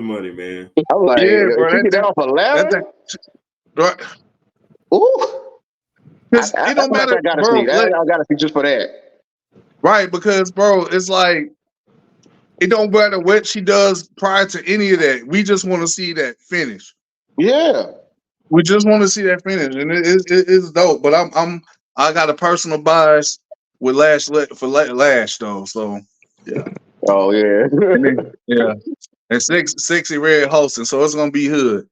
S1: money, man.
S2: I'm like,
S4: Yeah, bro,
S2: she get that off a ladder.
S4: Right.
S2: Ooh,
S4: It don't matter,
S2: I gotta
S4: bro.
S2: see. I gotta see just for that.
S4: Right, because bro, it's like it don't matter what she does prior to any of that. We just want to see that finish.
S2: Yeah,
S4: we just want to see that finish, and it's dope. But I got a personal bias with Lash though. So yeah.
S2: Oh yeah.
S4: Yeah. And sexy red hosting, so it's gonna be hood.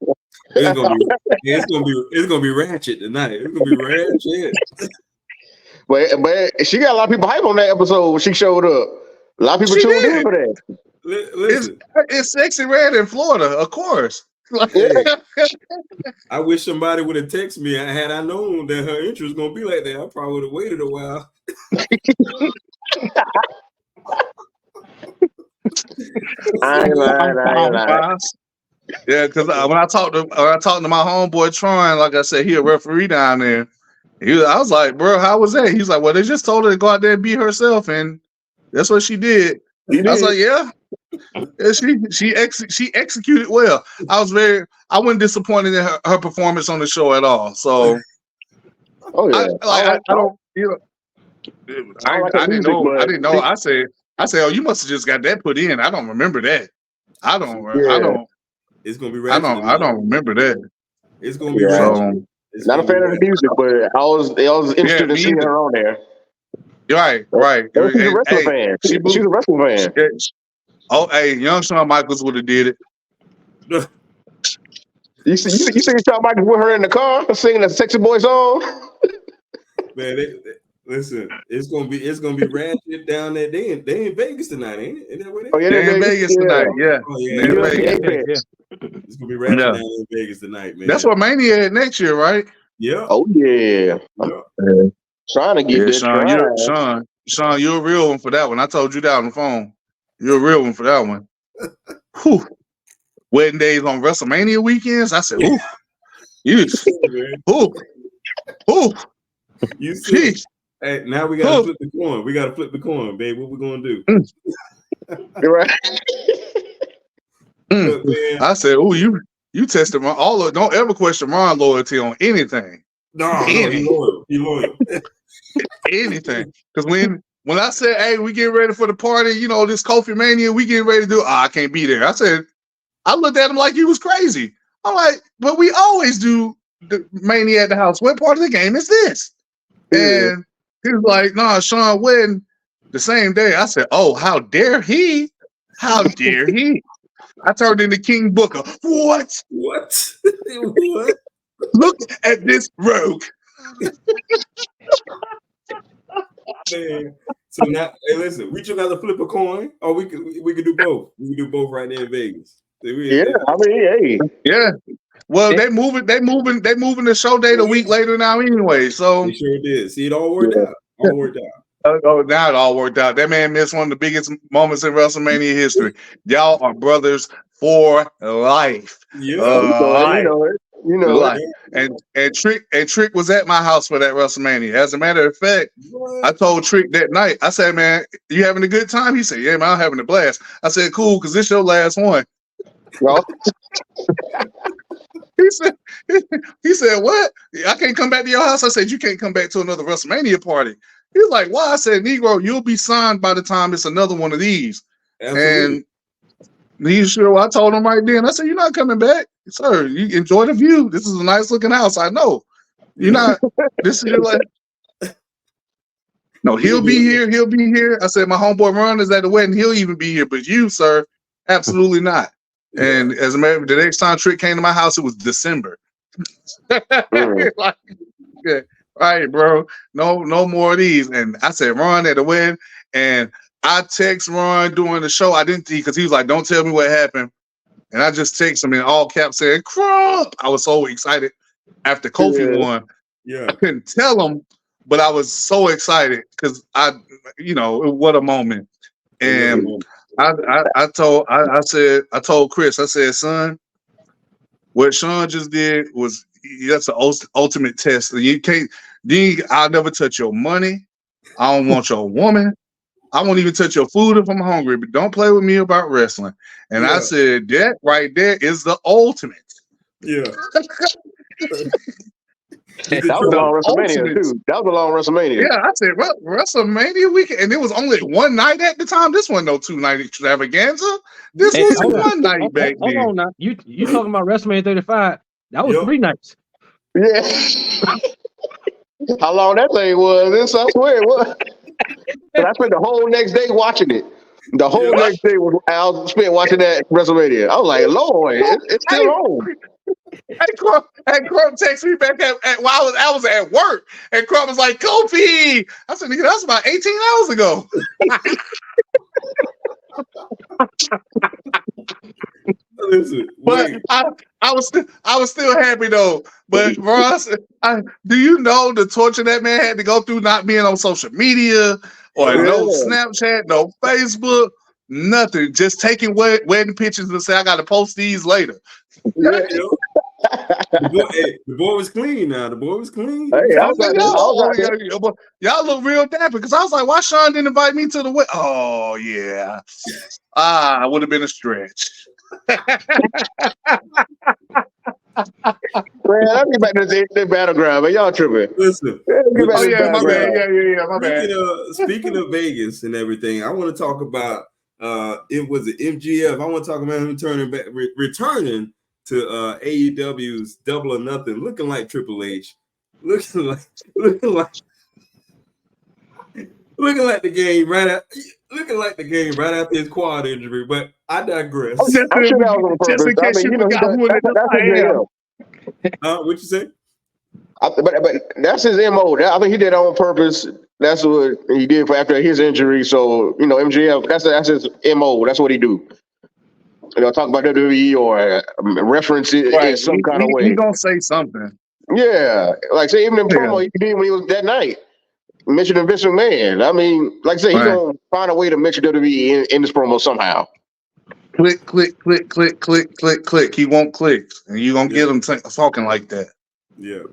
S1: It's gonna be ratchet tonight. It's gonna be ratchet.
S2: But she got a lot of people hype on that episode when she showed up. A lot of people tuned in for that.
S1: Listen,
S4: it's sexy red in Florida, of course.
S1: Hey, I wish somebody would have texted me. Had I known that her interest was gonna be like that, I probably would have waited a while.
S2: I ain't lying.
S4: Yeah, because when I talked to my homeboy Troy, like I said, he a referee down there. I was like, bro, how was that? He's like, well, they just told her to go out there and be herself, and that's what she did. I was like, yeah, she executed well. I wasn't disappointed in her performance on the show at all. So,
S2: oh yeah,
S4: I don't, you know, I didn't know. I didn't know. I said, oh, you must have just got that put in. I don't remember that. I don't.
S1: It's gonna be ratchet.
S4: I don't remember that.
S1: It's gonna be ratchet.
S2: Not a fan of the music, but I was interested in seeing her on there.
S4: Right.
S2: She's a wrestling fan. She's a wrestling fan.
S4: Oh, hey, young Shawn Michaels would have did it.
S2: You see Shawn Michaels with her in the car singing a sexy boy song?
S1: Man, listen, it's gonna be ratchet down there. They in Vegas tonight, ain't it? Isn't that where they?
S4: Oh yeah, they're in Vegas tonight. Yeah.
S1: Oh, yeah. It's gonna be ratchet down in Vegas tonight, man.
S4: That's what Mania is next year, right?
S2: Yeah. Oh yeah. Trying to get this.
S4: Sean, you're a real one for that one. I told you that on the phone. You're a real one for that one. Whew. Wedding days on WrestleMania weekends. I said, ooh,
S1: You see? Hey, now we gotta flip the coin. We gotta flip the coin, babe. What we gonna do?
S2: You're right.
S1: Look,
S4: I said, "Oh, you tested my all. Don't ever question my loyalty on anything.
S1: No, he loyal.
S4: Anything. Because when I said, "Hey, we getting ready for the party," you know, this Kofi Mania, we getting ready to do. I can't be there. I said, I looked at him like he was crazy. I'm like, but we always do the Mania at the house. What part of the game is this? Yeah. And he was like, "Nah, Sean wedding the same day." I said, "Oh, how dare he? How dare he?" I turned into King Booker. What?
S1: What?
S4: Look at this rogue.
S1: Man. So now, hey, listen, we just got to flip a coin, or we could do both. We can do both right there in Vegas.
S2: Yeah, I mean, hey,
S4: yeah. Well, they moving the show date a week later now anyway. So
S1: they sure did. See, it all worked out.
S4: Now it all worked out. That man missed one of the biggest moments in WrestleMania history. Y'all are brothers for life.
S2: Yeah, you know
S4: life. And Trick was at my house for that WrestleMania. As a matter of fact, I told Trick that night. I said, "Man, you having a good time?" He said, "Yeah, man, I'm having a blast." I said, "Cool, because this your last one."
S2: Well,
S4: he said, "What? I can't come back to your house?" I said, "You can't come back to another WrestleMania party." He was like, "Why?" I said, "Negro, you'll be signed by the time it's another one of these." Absolutely. And he's sure. I told him right then. I said, "You're not coming back, sir. You enjoy the view. This is a nice looking house. I know. You're not. This is your like." No, he'll be here. He'll be here. I said, "My homeboy Ron is at the wedding. He'll even be here. But you, sir, absolutely not." And as a matter of fact, the next time Trick came to my house, it was December. Like, yeah, right, bro. No more of these. And I said, Ron at the wedding, and I text Ron during the show. I didn't because he was like, "Don't tell me what happened." And I just text him in all caps saying, "Crump." I was so excited after Kofi won.
S1: Yeah.
S4: I couldn't tell him, but I was so excited because what a moment. And I told Chris, I said, son, what Sean just did was that's the ultimate test. I'll never touch your money. I don't want your woman. I won't even touch your food if I'm hungry, but don't play with me about wrestling. And I said, that right there is the ultimate.
S1: Yeah.
S2: That was a long WrestleMania, too. That was a long WrestleMania.
S4: Yeah, I said, WrestleMania weekend. And it was only one night at the time. This wasn't no 2-night extravaganza. This was one night back then.
S3: Hold on now. You talking about WrestleMania 35. That was 3 nights.
S2: Yeah. How long that thing was. I swear it was. And I spent the whole next day watching it. The whole next day was I spent watching that WrestleMania. I was like, Lord, it's still on.
S4: And Crump texted me back while I was at work. And Crump was like, Kofi. I said, nigga, that was about 18 hours ago.
S1: Listen,
S4: but I was still happy though. But Ross, do you know the torture that man had to go through not being on social media or no Snapchat, no Facebook, nothing, just taking wedding pictures and say I got to post these later.
S1: The boy was clean now. The boy was clean.
S2: Hey,
S4: y'all look real dapper because I was like, why Sean didn't invite me to the wedding? Oh yeah, it would have been a stretch.
S2: Man, let me back to the battleground, man. Y'all tripping.
S1: Listen.
S4: My bad.
S1: Speaking of Vegas and everything, I want to talk about it was an MGF. I want to talk about him returning to AEW's Double or Nothing, looking like Triple H, looking like the game right after his quad injury. But I digress.
S2: I'm sure that was on purpose.
S4: Just in case you forgot who it is.
S1: What you say?
S2: But that's his MO. I think he did it on purpose. That's what he did after his injury. So MJF, that's his MO. That's what he do. Talk about WWE or reference it in some kind of way.
S4: He gonna say something.
S2: Yeah, like say even in promo he did when he was that night mentioning Vince McMahon. I mean, like I say, he's gonna find a way to mention WWE in this promo somehow.
S4: Click. He won't click, and you gonna get him talking like that.
S1: Yeah.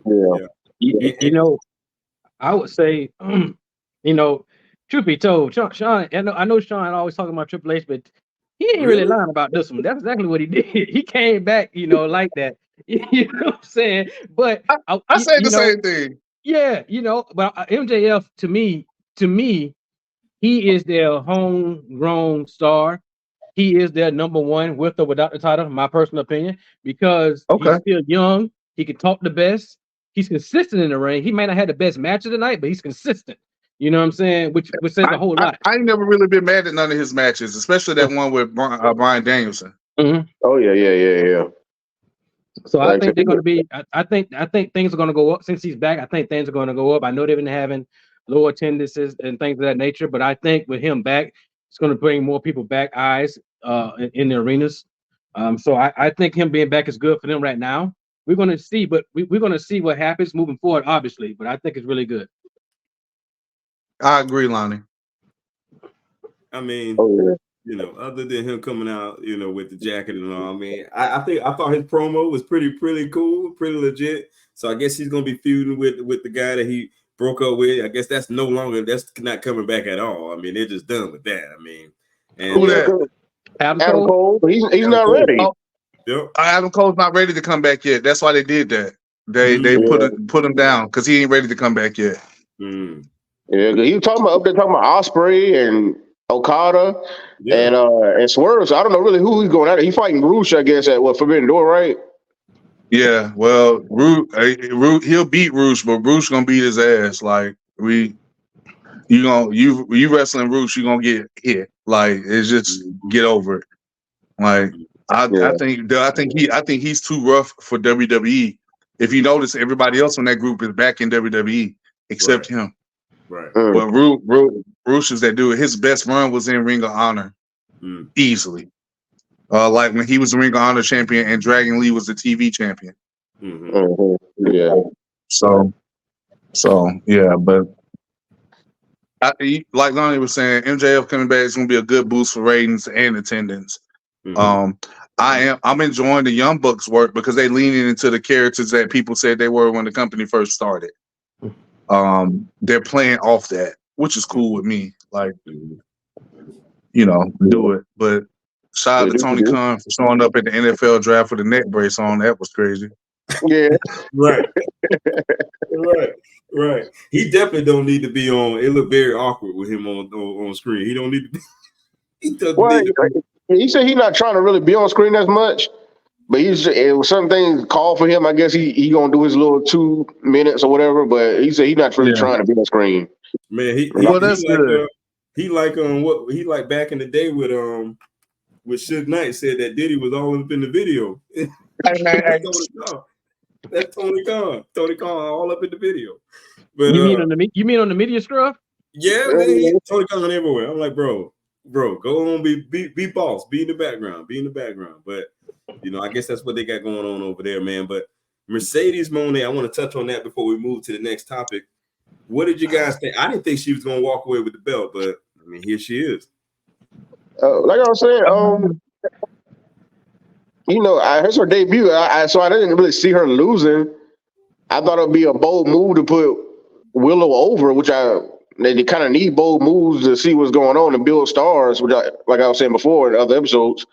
S3: I would say, truth be told, Sean. I know Sean always talking about Triple H, but he ain't really lying about this one. That's exactly what he did. He came back, like that. You know what I'm saying? But
S4: I say the same thing.
S3: Yeah, but MJF to me, he is their homegrown star. He is their number one with or without the title, in my personal opinion, because he's still young. He can talk the best. He's consistent in the ring. He may not have the best match of the night, but he's consistent. You know what I'm saying? Which says a whole lot.
S4: I ain't never really been mad at none of his matches, especially that one with Bryan Danielson.
S3: Mm-hmm.
S2: Oh yeah.
S3: So I think they're going to be. I think things are going to go up since he's back. I think things are going to go up. I know they've been having low attendances and things of that nature, but I think with him back, it's going to bring more people back eyes in the arenas. So I think him being back is good for them right now. We're going to see, but we're going to see what happens moving forward, obviously. But I think it's really good.
S4: I agree, Lonnie.
S1: I mean, other than him coming out, with the jacket and all, I mean, I thought his promo was pretty cool, pretty legit. So I guess he's gonna be feuding with the guy that he broke up with. I guess that's not coming back at all. I mean, they're just done with that. I mean, and
S2: Adam Cole, he's not ready.
S1: Yep.
S4: Adam Cole's not ready to come back yet. That's why they did that. They put him down because he ain't ready to come back yet.
S1: Mm.
S2: Yeah, he was talking about Ospreay and Okada and Swerve. So I don't know really who he's going at. He's fighting Roosh, I guess, at Forbidden Door, right?
S4: Yeah, well, he'll beat Roosh, but Roosh gonna beat his ass. Like you wrestling Roosh, you gonna get hit. Like it's just get over it. Like I think he's too rough for WWE. If you notice, everybody else on that group is back in WWE except him.
S1: Right.
S4: But Roosh is that dude. His best run was in Ring of Honor, easily. Like when he was the Ring of Honor champion and Dragon Lee was the TV champion.
S2: Yeah.
S4: So yeah, but like Lonnie was saying, MJF coming back is going to be a good boost for ratings and attendance. I'm enjoying the Young Bucks work because they leaning into the characters that people said they were when the company first started. They're playing off that, which is cool with me. Like, do it. But shout out to Tony Khan for showing up at the NFL draft with a neck brace on. That was crazy.
S2: Yeah.
S1: Right. He definitely don't need to be on. It looked very awkward with him on screen. He don't need to be. He doesn't need to be.
S2: He said he's not trying to really be on screen as much, but it was some things called for him. I guess he gonna do his little 2 minutes or whatever. But he said he's not really trying to be on screen.
S1: Man, he like back in the day with Suge Knight said that Diddy was all up in the video. That's Tony Khan. Tony Khan all up in the video. But
S3: you mean on the media stuff?
S1: Yeah, man. Tony Khan everywhere. I'm like, bro, go on, be boss, be in the background. But I guess that's what they got going on over there, man. But Mercedes Moné, I want to touch on that before we move to the next topic. What did you guys think? I didn't think she was gonna walk away with the belt, but I mean, here she is.
S2: Like I was saying, it's her debut. So I didn't really see her losing. I thought it'd be a bold move to put Willow over, which they kind of need bold moves to see what's going on and build stars, which like I was saying before in other episodes.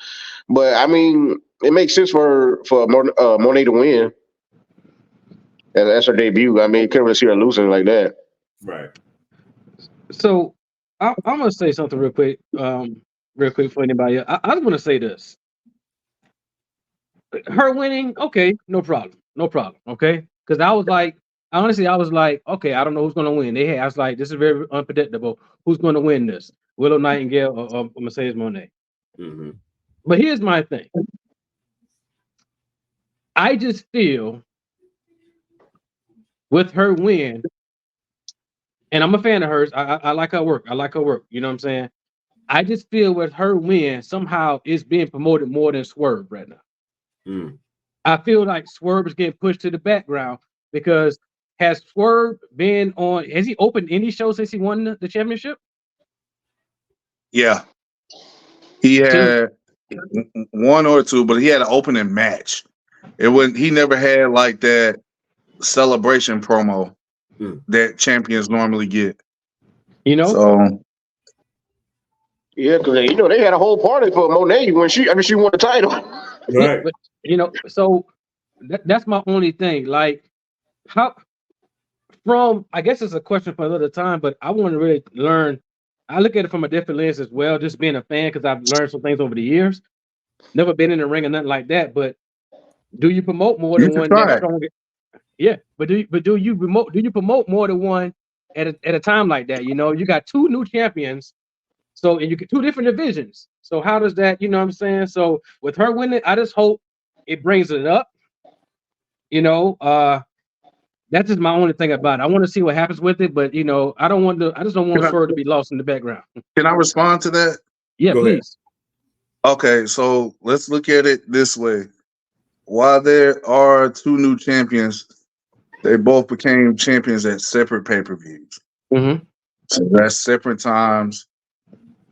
S2: But I mean, it makes sense for Moné to win. And that's her debut. I mean, you couldn't really see her losing like that.
S1: Right.
S3: So I'm gonna say something real quick for anybody. I just want to say this. Her winning, okay, no problem, okay. Because I was like, okay, I don't know who's gonna win. I was like, this is very unpredictable. Who's gonna win this? Willow Nightingale or Mercedes Moné? But here's my thing. I just feel with her win, and I'm a fan of hers. I like her work. You know what I'm saying? I just feel with her win, somehow it's being promoted more than Swerve right now. I feel like Swerve is getting pushed to the background because has Swerve been on? Has he opened any show since he won the championship?
S4: Yeah, he had one or two, but he had an opening match. He never had like that celebration promo that champions normally get. So
S2: yeah, because they had a whole party for Moné when she won the title.
S1: Right.
S3: But so that's my only thing. Like, I guess it's a question for another time, but I want to really learn. I look at it from a different lens as well, just being a fan, because I've learned some things over the years. Never been in the ring or nothing like that, but do you promote more than one that's stronger? Yeah, but do you promote more than one at a time like that? You got 2 new champions, so and you get 2 different divisions. So how does that? You know what I'm saying? So with her winning, I just hope it brings it up. That's just my only thing about it. I want to see what happens with it, but I just don't want Swerve to be lost in the background.
S4: Can I respond to that?
S3: Yeah,
S1: Go
S3: please.
S1: ahead.
S4: Okay, so let's look at it this way. While there are 2 new champions, they both became champions at separate pay-per-views. So that's separate times,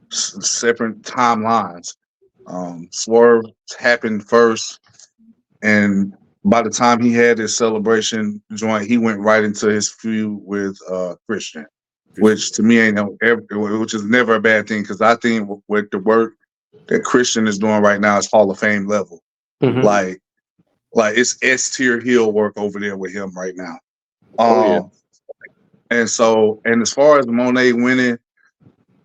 S4: separate timelines. Swerve happened first, and by the time he had his celebration joint, he went right into his feud with Christian, which to me which is never a bad thing, because I think with the work that Christian is doing right now is Hall of Fame level. Like it's S tier heel work over there with him right now. And as far as Moné winning,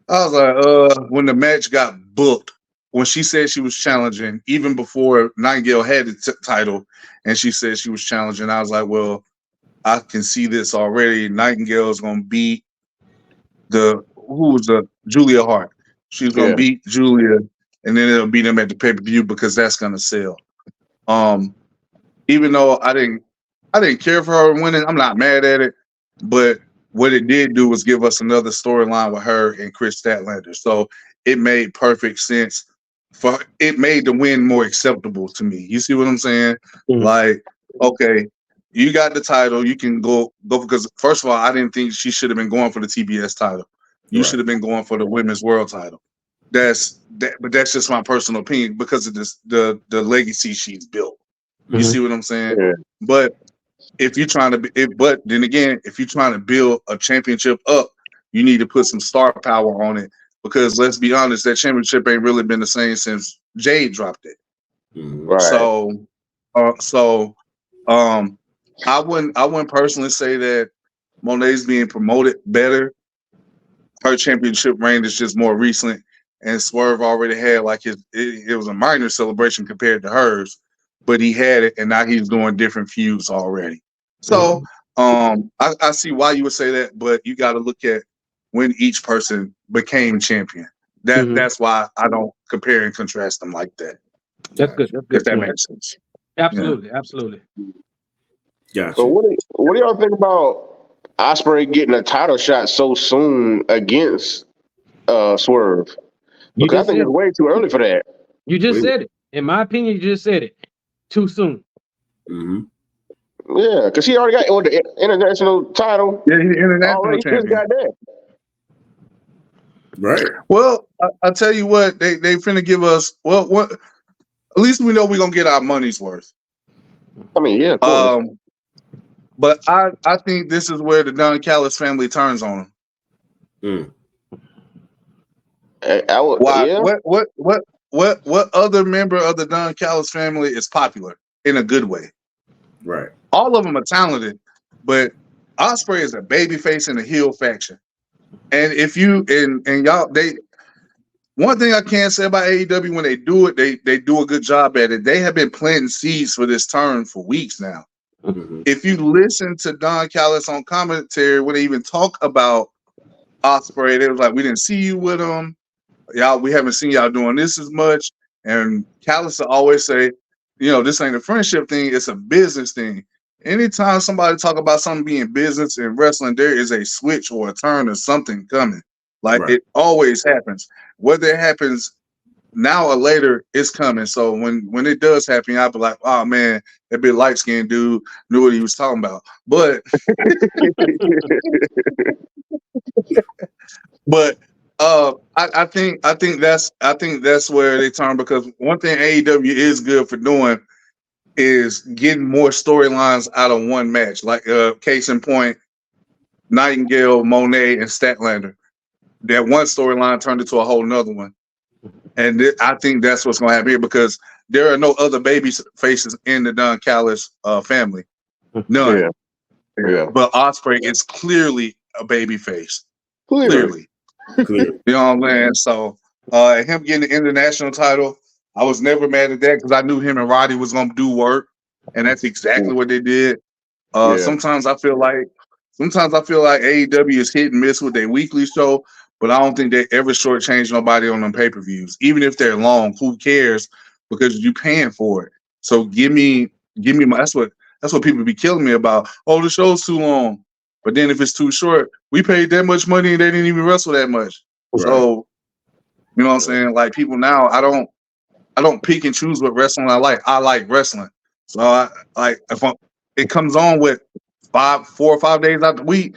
S4: I was like, when the match got booked, when she said she was challenging, even before Nightingale had the title, and she said she was challenging, I was like, well, I can see this already. Nightingale is going to beat Julia Hart. She's going to beat Julia, and then it'll beat them at the pay-per-view because that's gonna sell. Even though I didn't care for her winning, I'm not mad at it. But what it did do was give us another storyline with her and Chris Statlander. So it made perfect sense. It made the win more acceptable to me. You see what I'm saying?
S3: Mhm.
S4: Like, okay, you got the title. You can go because first of all, I didn't think she should have been going for the TBS title. You
S1: Right.
S4: should have been going for the Women's World title. But that's just my personal opinion because of this the legacy she's built. You
S3: Mhm.
S4: see what I'm saying?
S2: Yeah.
S4: But if you're trying to, but then again, if you're trying to build a championship up, you need to put some star power on it because let's be honest, that championship ain't really been the same since Jade dropped it.
S1: Mhm.
S2: Right.
S4: I wouldn't personally say that Monet's being promoted better. Her championship reign is just more recent, and Swerve already had like it was a minor celebration compared to hers, but he had it, and now he's doing different feuds already. So I see why you would say that, but you got to look at when each person became champion. That's why I don't compare and contrast them like that.
S3: That's good. That's
S4: If
S3: good.
S4: that
S3: point.
S4: makes sense.
S3: Absolutely, absolutely.
S1: Gotcha.
S2: So what do y'all think about Ospreay getting a title shot so soon against Swerve?
S3: You
S2: Because I
S3: just
S2: think
S3: said
S2: it's
S3: it.
S2: way too early for that.
S3: You just
S1: Wait.
S3: said it. In my opinion, you just said it. Too soon.
S1: Mm-hmm.
S2: Yeah, because he already got the international title.
S4: Yeah, he's the international
S2: Already just
S4: champion.
S2: got that.
S1: Right.
S4: Well, I'll tell you what, they finna give us what at least we know we're gonna get our money's worth.
S2: I mean, yeah, of course.
S4: But I think this is where the Don Callis family turns on him.
S2: I would,
S4: Why?
S2: yeah.
S4: What other member of the Don Callis family is popular in a good way?
S1: Right.
S4: All of them are talented, but Ospreay is a babyface in a heel faction. And if you and y'all one thing I can say about AEW when they do it, they do a good job at it. They have been planting seeds for this turn for weeks now.
S1: Mm-hmm.
S4: If you listen to Don Callis on commentary when they even talk about Ospreay, they was like, "We didn't see you with him, y'all. We haven't seen y'all doing this as much." And Callis will always say, this ain't a friendship thing; it's a business thing. Anytime somebody talk about something being business in wrestling, there is a switch or a turn or something coming. Like
S1: Right.
S4: it always happens. Whether it happens now or later, it's coming. So when it does happen, I'll be like, "Oh man, that big light skinned dude knew what he was talking about." But I think that's where they turn because one thing AEW is good for doing is getting more storylines out of one match. Like case in point, Nightingale, Monet, and Statlander. That one storyline turned into a whole nother one. And I think that's what's going to happen here because there are no other baby faces in the Don Callis family. None.
S2: Yeah.
S4: But Ospreay is clearly a baby face. Clearly.
S1: Clear.
S4: You know what I'm saying? So him getting the international title, I was never mad at that because I knew him and Roddy was going to do work. And that's exactly what they did. Sometimes I feel like AEW is hit and miss with their weekly show, but I don't think they ever shortchange nobody on them pay-per-views. Even if they're long, who cares? Because you're paying for it. So give me my that's what people be killing me about. Oh, the show's too long. But then if it's too short, we paid that much money and they didn't even wrestle that much.
S1: Right.
S4: So, you know what I'm saying? Like people now, I don't pick and choose what wrestling I like. I like wrestling. So I like it comes on with 4 or 5 days out the week.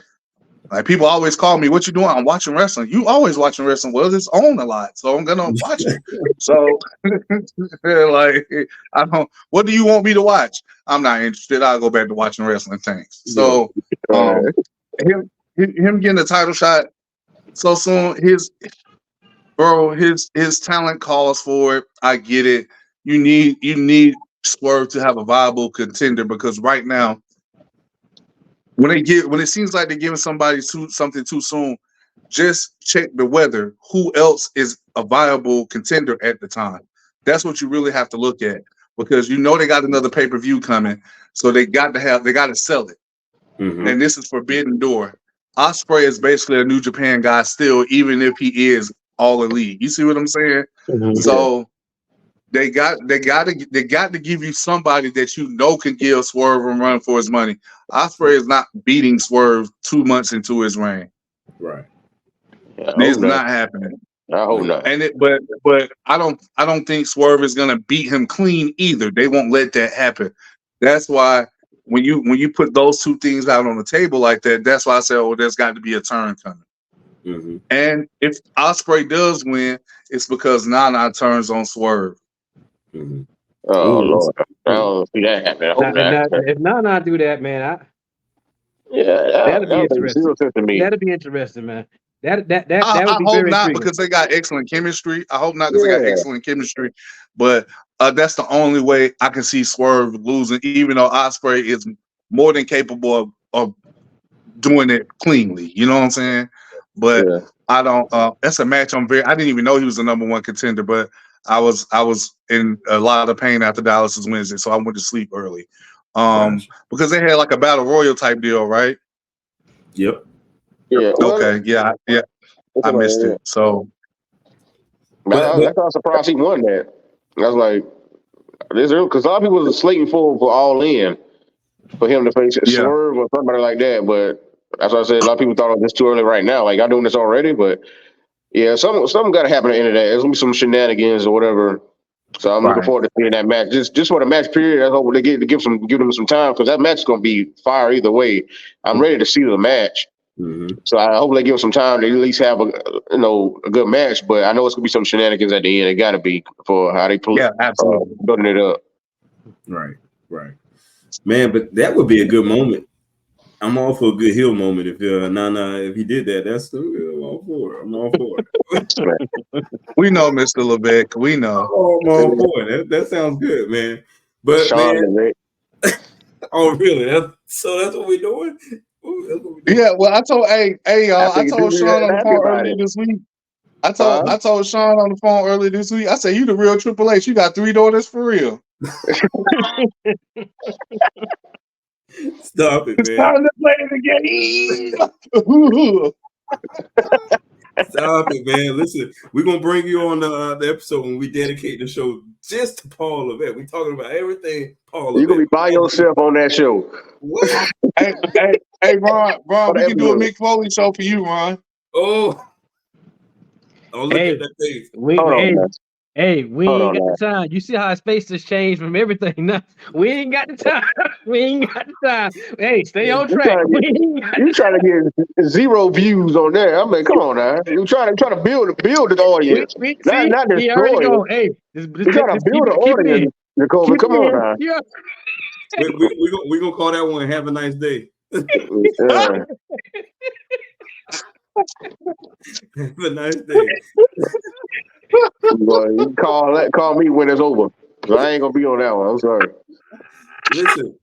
S4: Like people always call me, "What you doing?" I'm watching wrestling. You always watching wrestling. Well, it's on a lot, so I'm gonna watch it. So, like, I don't. What do you want me to watch? I'm not interested. I'll go back to watching wrestling. Thanks. So, him getting the title shot so soon. His talent calls for it. I get it. You need Swerve to have a viable contender because right now, when it seems like they're giving somebody something too soon, just check the weather. Who else is a viable contender at the time? That's what you really have to look at because they got another pay-per-view coming, so they got to sell it.
S1: Mm-hmm.
S4: And this is Forbidden Door. Ospreay is basically a New Japan guy still, even if he is all elite. You see what I'm saying?
S2: Mhm.
S4: So they got to give you somebody that you know can give Swerve a run for his money. Ospreay is not beating Swerve 2 months into his reign.
S1: Right.
S2: Yeah, I hope
S4: It's
S2: not.
S4: not happening.
S2: I hope not.
S4: And but I don't think Swerve is gonna beat him clean either. They won't let that happen. That's why when you put those two things out on the table like that, that's why I said, oh, there's got to be a turn coming.
S1: Mm-hmm.
S4: And if Ospreay does win, it's because Nana turns on Swerve.
S1: Mm-hmm.
S2: Oh
S1: Ooh,
S2: Lord, I don't see that happen. I hope not.
S3: If Nana do that, man,
S2: Yeah,
S3: that'd be
S2: that makes
S3: interesting.
S2: zero sense to me.
S3: That'd be interesting, man. That would
S4: I
S3: be
S4: hope
S3: very
S4: not
S3: intriguing.
S4: because they got excellent chemistry. I hope not because they got
S2: Yeah.
S4: excellent chemistry. But that's the only way I can see Swerve losing, even though Ospreay is more than capable of doing it cleanly. You know what I'm saying? But
S2: Yeah.
S4: I don't. That's a match. I didn't even know he was the number one contender, but I was in a lot of pain after Dallas's Wednesday, so I went to sleep early.
S1: Gotcha.
S4: Because they had like a battle royal type deal, right?
S1: Yep.
S2: Yeah. Well,
S4: Okay, yeah. I missed it. So
S1: But
S2: that's why I'm surprised he won that. I was like, because a lot of people was slating for All In for him to face
S4: yeah,
S2: Swerve or somebody like that. But that's why I said a lot of people thought it was too early right now. Like, y'all doing this already, but yeah, something got to happen at the end of that. There's gonna be some shenanigans or whatever. So I'm looking
S4: right.
S2: forward to seeing that match. Just for the match period, I hope they give them some time because that match is gonna be fire either way. I'm ready to see the match.
S1: mm-hmm.
S2: So I hope they give them some time to at least have a good match. But I know it's gonna be some shenanigans at the end. It got to be for how they
S4: Yeah, absolutely.
S2: building it up.
S1: Right. Man, but that would be a good moment. I'm all for a good heel moment. If Nana, if he did that, I'm all for it. I'm all for it.
S4: We know, Mr. Levesque. We know.
S1: Oh, I'm all for it. That sounds good, man. But
S2: Sean,
S1: man, oh really? That's what we're doing. Ooh, that's what we're doing.
S4: Yeah, well, hey y'all. I told Sean on the
S2: happy
S4: phone
S2: about
S4: earlier
S2: it.
S4: this week. I told Sean on the phone earlier this week. I said, "You the real Triple H. You got 3 daughters for real."
S1: Stop it,
S4: It's
S1: man.
S4: time to play the game.
S1: Stop it, man. Listen, we're gonna bring you on the episode when we dedicate the show just to Paul Levesque. We're talking about everything Paul Levesque.
S2: You're gonna be by yourself on that show.
S1: What?
S4: hey, Ron, we can do a
S2: Ambulance.
S4: Mick Foley show for you, Ron.
S1: Oh, look
S3: Hey,
S1: at that face.
S3: we
S2: Hold on, man.
S3: we
S2: Hold
S3: ain't
S2: on,
S3: got
S2: man.
S3: the time. You see how his face has changed from everything. Now we ain't got the time. We ain't got the time. Hey, stay on track.
S2: You trying to get 0 views on there? I mean, come on now. You trying to build the audience,
S3: See,
S2: not
S3: he already
S2: destroy it.
S3: go. Hey,
S2: You trying to build the
S3: keep it in.
S2: audience, Nicole.
S3: Keep
S2: Come
S3: it
S2: on
S3: in.
S2: now.
S3: Yeah.
S1: We gonna call that one "Have a Nice Day."
S2: Yeah.
S1: Have a nice day.
S2: Well, you call me when it's over. I ain't gonna be on that one. I'm sorry.
S1: Listen,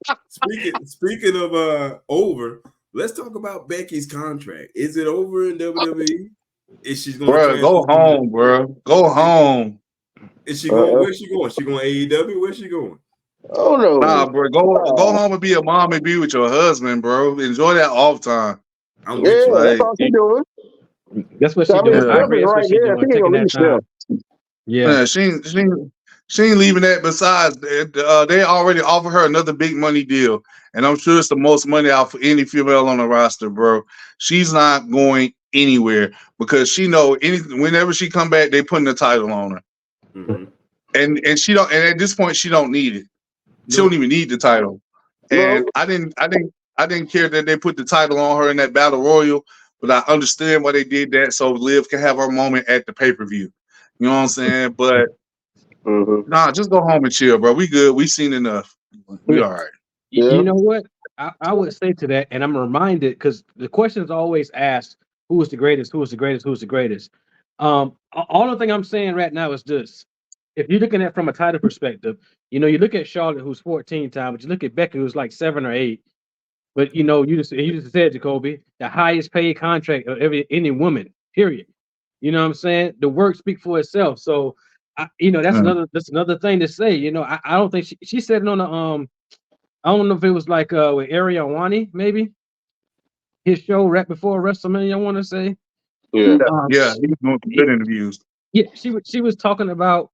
S1: speaking of over, let's talk about Becky's contract. Is it over in WWE? Is she going to
S4: Go home, bro. Go home.
S1: Is she going? Where's she going? She going AEW? Where's she going?
S2: Oh no.
S4: Nah, bro. Go home and be a mom and be with your husband, bro. Enjoy that off time.
S1: I'm with you.
S2: That's all she doing.
S3: That's what she's
S2: I mean,
S3: doing. I agree. That's what
S2: right
S3: she's
S2: there.
S3: doing.
S2: She ain't
S3: Taking
S2: gonna
S3: that
S2: leave
S3: time.
S2: still.
S3: Yeah.
S4: She ain't leaving that. Besides, they already offered her another big money deal, and I'm sure it's the most money out for any female on the roster, bro. She's not going anywhere because she know whenever she come back, they putting the title on her, and she don't. And at this point, she don't need it. She don't even need the title. And I didn't care that they put the title on her in that battle royal, but I understand why they did that so Liv can have her moment at the pay-per-view. You know what I'm saying? But nah, just go home and chill, bro. We good. We seen enough. We all right.
S3: You know what? I would say to that, and I'm reminded because the question is always asked, who is the greatest? Who is the greatest? Who's the greatest? All the thing I'm saying right now is this. If you're looking at it from a title perspective, you look at Charlotte, who's 14 times, but you look at Becky, who's like 7 or 8. But you just said, Jacoby, the highest paid contract of any woman, period. You know what I'm saying? The work speaks for itself. So that's another thing to say. I don't think she said it on the I don't know if it was like with Ariel Wani, maybe his show right before WrestleMania, I want to say.
S2: Yeah.
S4: Yeah, he's doing some good interviews.
S3: Yeah, she was talking about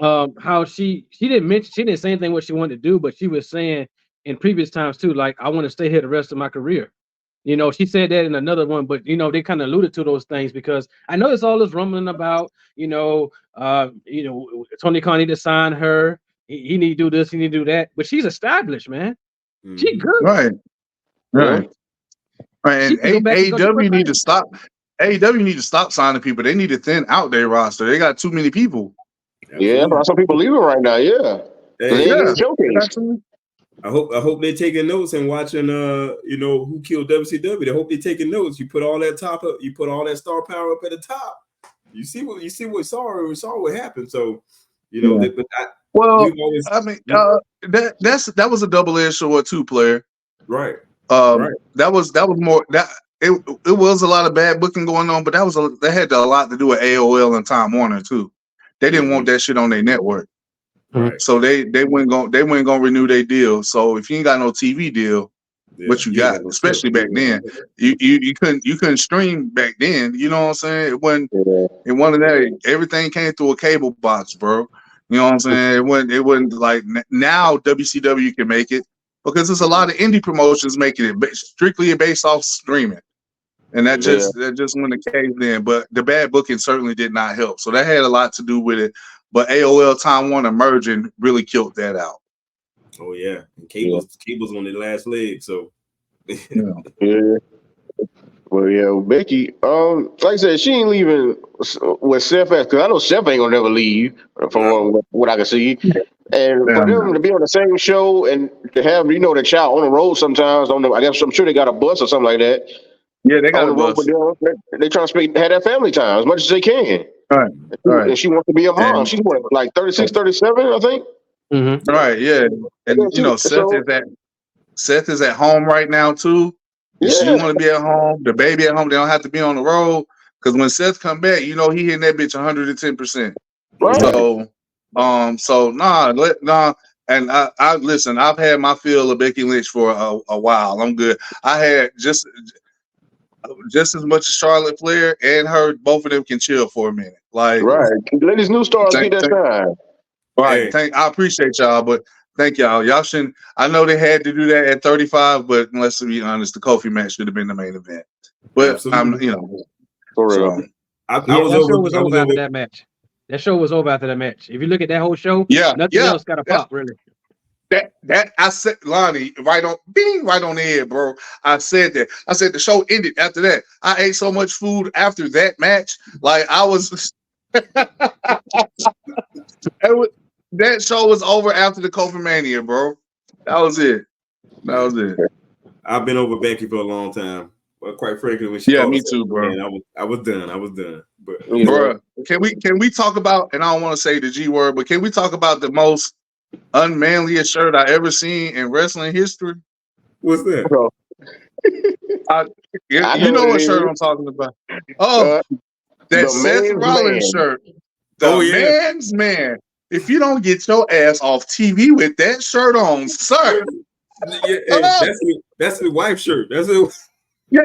S3: how she didn't say anything what she wanted to do, but she was saying in previous times too, like, I want to stay here the rest of my career. You know, she said that in another one, but you know, they kind of alluded to those things because I know it's all this rumbling about, Tony Khan need to sign her. He need to do this, he need to do that. But she's established, man. She good.
S4: Right. Right.
S3: She
S4: And
S3: can go back and go do her
S4: AEW need
S3: thing.
S4: to stop. AEW need to stop signing people. They need to thin out their roster. They got too many people.
S2: Yeah, that's why some people leaving right now. Yeah.
S1: Hey,
S2: They ain't
S4: Yeah.
S2: getting showcased.
S1: I hope they're taking notes and watching Who Killed WCW. I hope they're taking notes. You put all that star power up at the top. You see what we saw what happened. So, that
S4: was a double-edged sword too, player.
S1: Right.
S4: That was more that it was a lot of bad booking going on, but that had a lot to do with AOL and Time Warner too. They didn't want that shit on their network.
S1: Right.
S4: So they weren't gonna renew their deal. So if you ain't got no TV deal, what you got, especially back then, you couldn't stream back then. You know what I'm saying? It wasn't that everything came through a cable box, bro. You know what I'm saying? It wasn't like now WCW can make it because there's a lot of indie promotions making it strictly based off streaming. And that just went the case then. But the bad booking certainly did not help. So that had a lot to do with it. But AOL Time Warner merging really killed that out.
S1: Oh yeah, and cables on the last leg. So
S2: yeah. Well, yeah, Becky. Like I said, she ain't leaving with Seth because I know Seth ain't gonna never leave from what I can see. And for them to be on the same show and to have the child on the road sometimes I guess I'm sure they got a bus or something like that.
S4: Yeah, they got
S2: on
S4: a
S2: the road
S4: bus.
S2: They trying to have that family time as much as they can.
S4: Right.
S2: And she wants to be a mom. She's what, like 36, 37, I think.
S3: Mm-hmm.
S4: Right. Yeah. And Seth is at home right now too. If she want to be at home, the baby at home, they don't have to be on the road. Because when Seth come back, he hitting that bitch 110%.
S2: Right.
S4: So and I listen. I've had my fill of Becky Lynch for a while. I'm good. I had just as much as Charlotte Flair and her. Both of them can chill for a minute. Like,
S2: right. Let these new stars get that time.
S4: Right. I appreciate y'all, but thank y'all. Y'all shouldn't. I know they had to do that at 35, but let's be honest, the Kofi match should have been the main event. But
S1: absolutely.
S2: For real.
S1: That show was over
S3: after that match. That show was over after that match. If you look at that whole show, nothing else got a pop, really.
S4: That I said, Lonnie, right on the head, bro. I said that. I said the show ended after that. I ate so much food after that match, like I was. That show was over after the Kofi Mania, bro. That was it.
S1: I've been over Becky for a long time. Well, quite frankly, when she
S4: me too, bro.
S1: Man, I was done. But
S4: bro, can we talk about? And I don't want to say the G word, but can we talk about the most unmanliest shirt I ever seen in wrestling history?
S1: What's that?
S4: You know what shirt I'm talking about? Oh, that Seth Rollins shirt. The man's man. If you don't get your ass off TV with that shirt on, sir.
S1: That's the wife shirt. That's it.
S2: Yeah.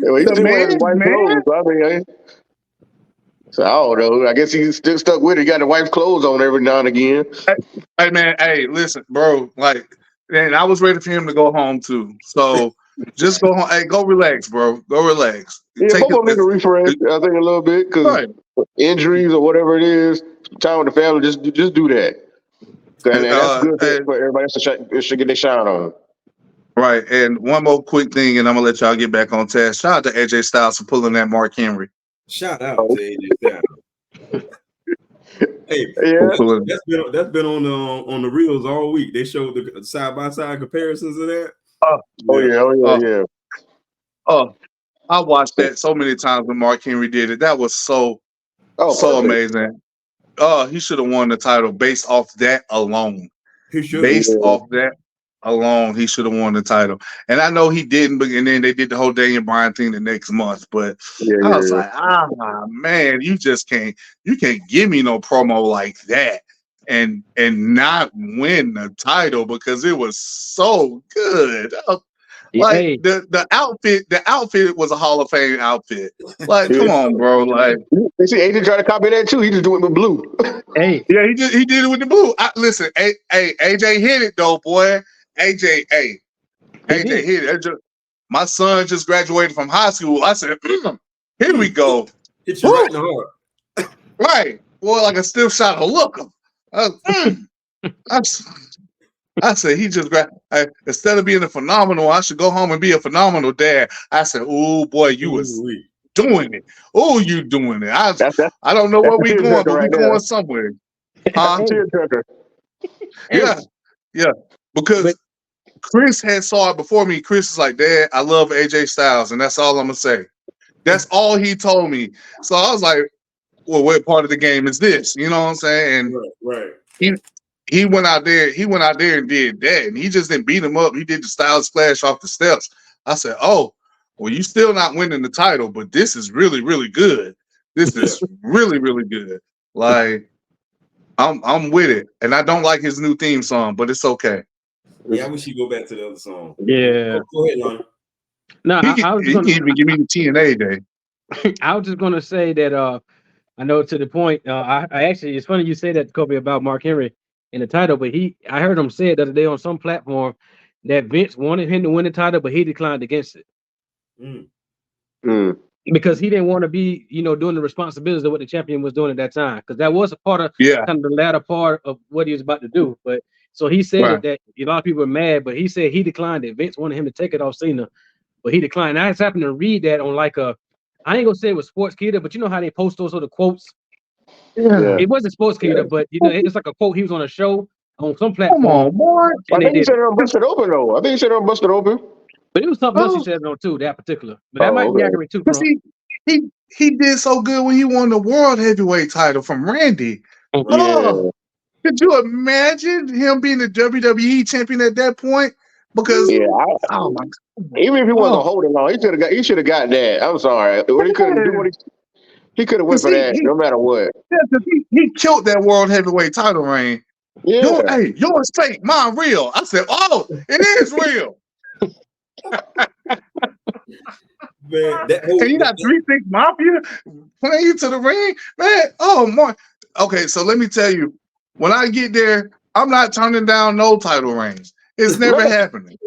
S2: The man's man. So I don't know. I guess he's still stuck with it. He got the wife's clothes on every now and again.
S4: Hey man, listen, bro. Man, I was ready for him to go home too. So just go home. Hey, go relax, bro. Go relax.
S2: Yeah, both of them need to refresh. I think a little bit because injuries or whatever it is, time with the family. Just do that. And that's good for everybody else to get their shine on.
S4: Right. And one more quick thing, and I'm gonna let y'all get back on task. Shout out to AJ Styles for pulling that Mark Henry.
S1: Shout out to AJ Styles. Hey, that's been on the reels all week. They showed the side by side comparisons of that.
S2: Yeah.
S4: Oh, I watched that so many times when Mark Henry did it. That was so amazing. Oh, he should have won the title based off that alone. Off that alone, he should have won the title. And I know he didn't, but and then they did the whole Daniel Bryan thing the next month. But I was like, man, you can't give me no promo like that and not win the title because it was so good.
S3: Hey,
S4: the outfit was a Hall of Fame outfit. Like, come on, bro. Like,
S2: they see AJ try to copy that too. He just do it with blue.
S3: hey,
S4: yeah, he did it with the blue. Listen, AJ hit it though, boy. AJ
S3: did.
S4: hit it. My son just graduated from high school. I said, here we go.
S1: Hit you right in the heart.
S4: Right. Boy, like a stiff shot of Looker. I said, he just instead of being a phenomenal, I should go home and be a phenomenal dad. I said, oh boy, you was doing it. Oh, you doing it. I don't know where we going, but we going somewhere. Huh? Yeah. Because Chris had saw it before me. Chris is like, Dad, I love AJ Styles, and that's all I'm gonna say. That's all he told me. So I was like, well, what part of the game is this? You know what I'm saying? And
S1: right.
S4: He went out there and did that, and he just didn't beat him up. He did the Styles splash off the steps. I said, oh, well, you still not winning the title, but this is really, really good. This is really, really good. Like, I'm with it, and I don't like his new theme song, but it's okay.
S1: Yeah, I wish you go back to the other song.
S3: Yeah.
S1: Go ahead, Lonnie.
S3: No,
S4: he can even give me the TNA day.
S3: I was just gonna say that I know to the point. I actually, it's funny you say that, Coby, about Mark Henry in the title, but I heard him say it the other day on some platform that Vince wanted him to win the title, but he declined against it. Because he didn't want to be, doing the responsibilities of what the champion was doing at that time. Because that was a part of kind of the latter part of what he was about to do. But so he said that a lot of people are mad, but he said he declined it. Vince wanted him to take it off Cena, but he declined. I just happened to read that on I ain't gonna say it was Sportskeeda, but you know how they post those sort of quotes.
S2: Yeah.
S3: It wasn't Sportskeeda, but it's like a quote. He was on a show on some platform.
S4: Come on, boy.
S2: I think he said it on Busted Open though. I think he said it on Busted Open.
S3: But it was something else he said on too, that particular. But that might be accurate too.
S4: He did so good when he won the world heavyweight title from Randy. Oh, could you imagine him being the WWE champion at that point? Because oh my God.
S2: Even if he wasn't holding long, he should have got that. I'm sorry. When he couldn't do what he could have went for that no matter what.
S4: Yeah, he killed that world heavyweight title reign.
S2: Yeah.
S4: Yours fake, mine real. I said, oh, it is real.
S1: Man,
S4: and you got 3-6 Mafia playing you to the ring, man. Oh my. Okay, so let me tell you, when I get there, I'm not turning down no title reigns. It's never happening.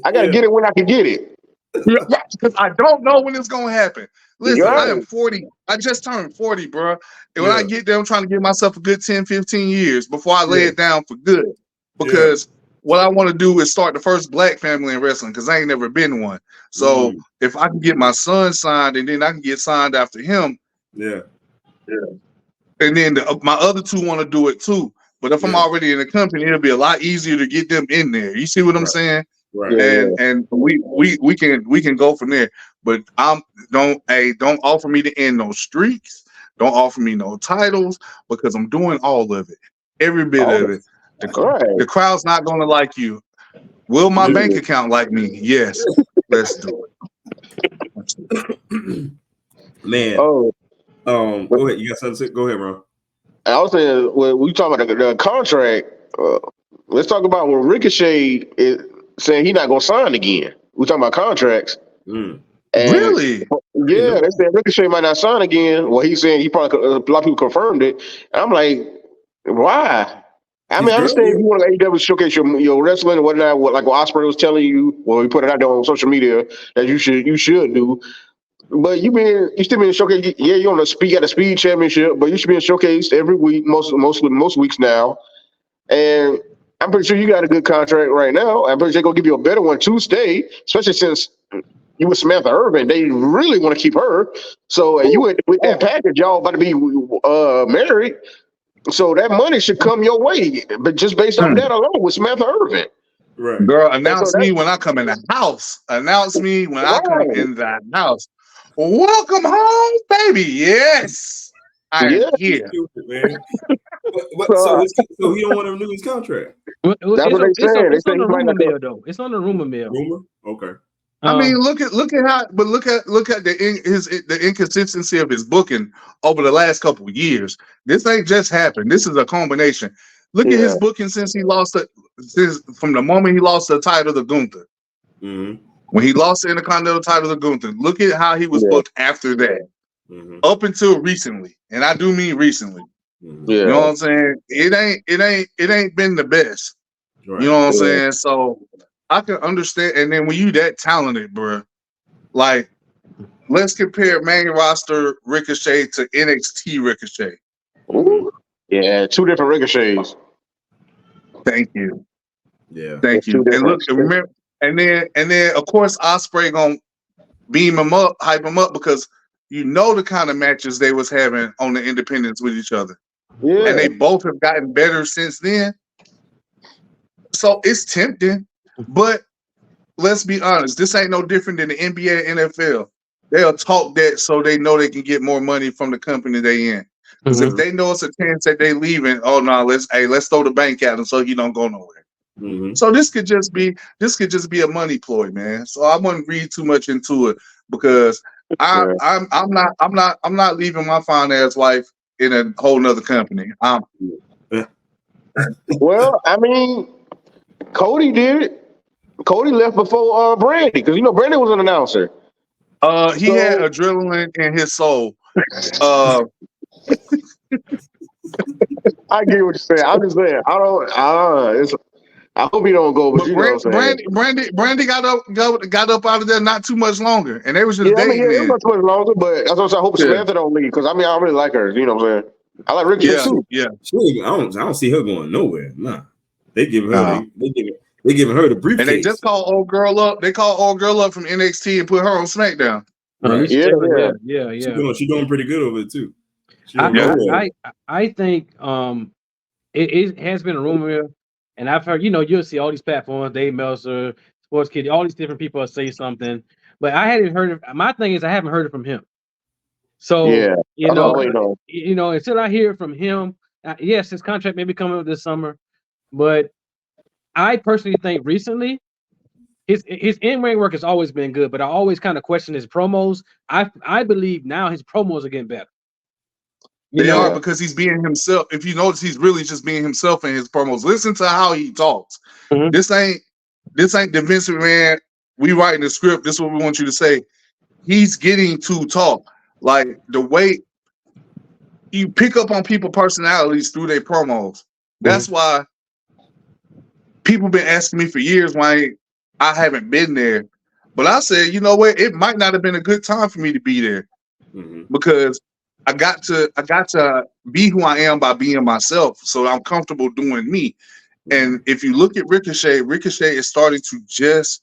S2: I gotta get it when I can get it.
S4: Because I don't know when it's gonna happen. Listen, I am 40. I just turned 40, bro. And when I get there, I'm trying to give myself a good 10, 15 years before I lay it down for good. Because what I want to do is start the first black family in wrestling, because I ain't never been one. So if I can get my son signed and then I can get signed after him.
S1: Yeah.
S4: And then my other two want to do it too. But if I'm already in the company, it'll be a lot easier to get them in there. You see what I'm saying?
S1: Right.
S4: And we can go from there. But don't offer me to end no streaks. Don't offer me no titles, because I'm doing all of it. Every bit of it. The crowd's not gonna like you. Will my bank account like me? Yes. Let's do
S1: it. Man.
S2: Oh.
S1: Go ahead. You got something to say? Go ahead, bro.
S2: I was saying, when we talk about the contract, let's talk about when Ricochet is saying he's not going to sign again. We're talking about contracts.
S4: Really?
S2: Yeah, they said Ricochet might not sign again. Well, he's saying a lot of people confirmed it. And I'm like, why? I mean, I understand if you want to AEW showcase your wrestling and whatnot, like what Ospreay was telling you, well, he put it out there on social media that you should do. But you still being showcased. Yeah, you're on at a speed championship, but you should be showcased every week, most weeks now. And I'm pretty sure you got a good contract right now. I'm pretty sure they're gonna give you a better one to stay, especially since you with Samantha Irvin. They really want to keep her. So and you with that package, y'all about to be married. So that money should come your way, but just based on that alone with Samantha Irvin.
S1: Right.
S4: Girl, announce me when I come in the house. Announce me when I come in the house. Welcome home, baby. Yes, I'm here.
S1: Man. So he don't want to renew his contract.
S2: That's what they said.
S3: It's on the rumor mill, though. It's on the rumor mill.
S1: Rumor? Okay.
S4: I mean, look at the inconsistency of his booking over the last couple of years. This ain't just happened. This is a combination. Look at his booking since he lost it, from the moment he lost the title to Gunther. When he lost the Intercontinental title to Gunther, look at how he was booked after that, up until recently, and I do mean recently. You know what I'm saying? It ain't been the best. Right. You know what I'm saying? So I can understand. And then when you that talented, bro, like let's compare main roster Ricochet to NXT Ricochet.
S2: Ooh. Yeah, 2 different Ricochets.
S4: Thank you.
S1: Yeah.
S4: Thank you. And look, remember, and then of course Ospreay gonna beam him up, hype him up, because you know the kind of matches they was having on the independents with each other. Yeah. And they both have gotten better since then. So it's tempting, but let's be honest, this ain't no different than the NBA and NFL. They'll talk that so they know they can get more money from the company they in. Because if they know it's a chance that they leaving, oh no, let's throw the bank at him so he don't go nowhere. So this could just be a money ploy, man. So I wouldn't read too much into it, because I'm not leaving my fine ass wife in a whole nother company.
S2: Well, I mean, Cody did it. Cody left before Brandy, because Brandy was an announcer.
S4: He had adrenaline in his soul.
S2: I get what you're saying. I'm just saying. I hope he don't go. But
S4: Brandy got up out of there not too much longer, and they was just dating.
S2: It was not too much longer, but that's what I hope Samantha don't leave, because I really like her. You know what I'm saying? I like Ricochet too.
S1: Yeah. I don't see her going nowhere. Nah, they giving her they giving her the briefcase.
S4: And they just called old girl up. They called old girl up from NXT and put her on SmackDown.
S1: Right.
S3: Yeah.
S1: She's doing pretty good over it too.
S3: I think it has been a rumor, and I've heard, you'll see all these platforms, Dave Meltzer, Sports Kid, all these different people say something, but I hadn't heard it. My thing is I haven't heard it from him. So until I hear it from him, yes, his contract may be coming up this summer, but I personally think recently his in-ring work has always been good, but I always kind of question his promos. I believe now his promos are getting better.
S4: They are, because he's being himself. If you notice, he's really just being himself in his promos. Listen to how he talks. This ain't the Vince McMahon, we writing the script, this is what we want you to say. He's getting to talk. Like the way you pick up on people's personalities through their promos. That's why people been asking me for years why I haven't been there. But I said, you know what? It might not have been a good time for me to be there, because I got to be who I am by being myself. So I'm comfortable doing me. And if you look at Ricochet is starting to just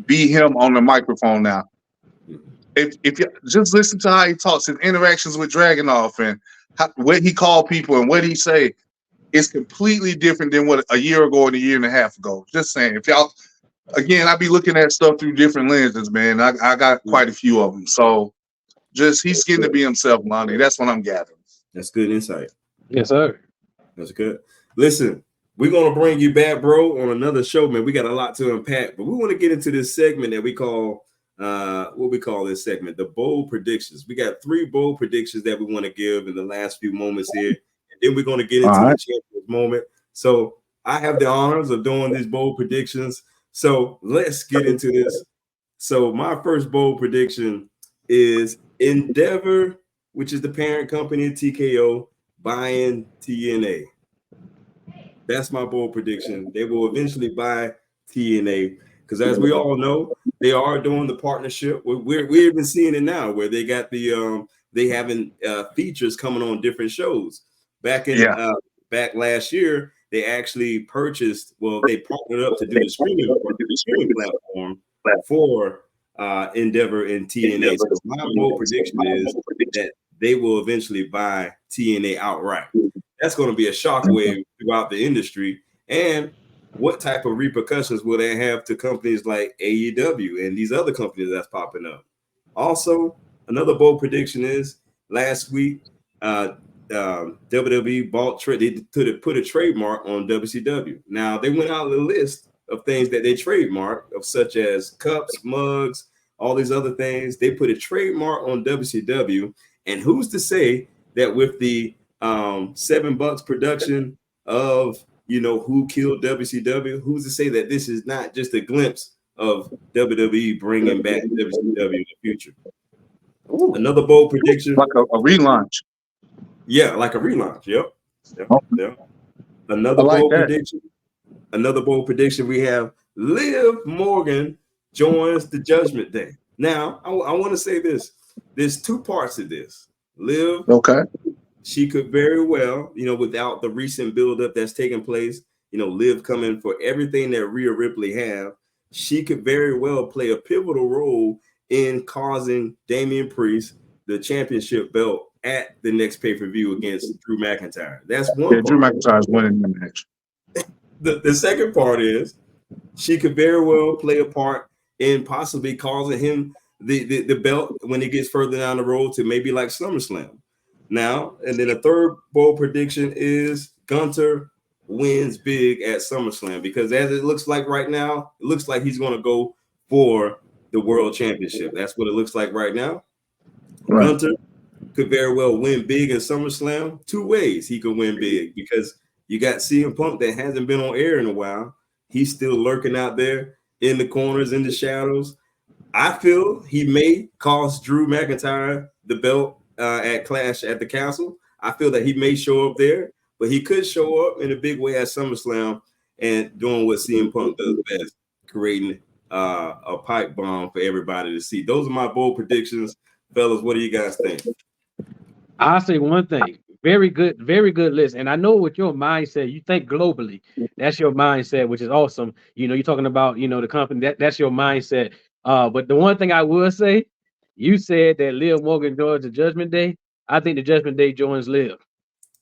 S4: be him on the microphone now. If you just listen to how he talks, his interactions with Dragunov and what he called people and what he say, it's completely different than what a year ago and a year and a half ago. Just saying. If y'all, again, I be looking at stuff through different lenses, man. I got quite a few of them. So he's getting to be himself, Lonnie. That's what I'm gathering.
S1: That's good insight.
S3: Yes, sir.
S1: That's good. Listen, we're going to bring you back, bro, on another show, man. We got a lot to unpack, but we want to get into this segment that we call, what we call this segment, the bold predictions. We got 3 bold predictions that we want to give in the last few moments here. And then we're going to get into the champion's moment. So I have the honors of doing these bold predictions. So let's get into this. So my first bold prediction is Endeavor, which is the parent company of TKO, buying TNA. That's my bold prediction. They will eventually buy TNA, because as we all know, they are doing the partnership. We're even seeing it now, where they got the they having features coming on different shows. Back last year, they actually purchased. Well, they partnered up to do the streaming platform for Endeavor and TNA. So my bold prediction is that they will eventually buy TNA outright. That's going to be a shockwave throughout the industry. And what type of repercussions will that have to companies like AEW and these other companies that's popping up? Also, another bold prediction is last week, WWE put a trademark on WCW. Now, they went out on the list of things that they trademarked, of such as cups, mugs, all these other things. They put a trademark on WCW. And who's to say that with the $7 production of Who Killed WCW, who's to say that this is not just a glimpse of WWE bringing back WCW in the future. Another bold prediction.
S4: Like a relaunch.
S1: Yeah, like a relaunch. Yep. Another
S4: I like
S1: bold
S4: that.
S1: prediction. Another bold prediction. We have Liv Morgan joins the Judgment Day. Now, I want to say this. There's two parts to this. Liv,
S4: Okay.
S1: she could very well, without the recent buildup that's taking place, Liv coming for everything that Rhea Ripley have, she could very well play a pivotal role in causing Damian Priest the championship belt at the next pay-per-view against Drew McIntyre. That's one part.
S4: Drew McIntyre's winning the match.
S1: The second part is she could very well play a part in possibly causing him the belt when he gets further down the road to maybe like SummerSlam. Now, and then the third bold prediction is Gunther wins big at SummerSlam, because as it looks like right now, it looks like he's going to go for the World Championship. That's what it looks like right now. Right. Gunther could very well win big in SummerSlam. Two ways he could win big, because you got CM Punk that hasn't been on air in a while. He's still lurking out there in the corners, in the shadows. I feel he may cost Drew McIntyre the belt at Clash at the Castle. I feel that he may show up there, but he could show up in a big way at SummerSlam and doing what CM Punk does best, creating a pipe bomb for everybody to see. Those are my bold predictions. Fellas, what do you guys think?
S3: I'll say one thing. Very good list. And I know what your mindset, you think globally. That's your mindset, which is awesome. You're talking about, the company, that's your mindset. But the one thing I will say, you said that Liv Morgan joins the Judgment Day. I think the Judgment Day joins Liv.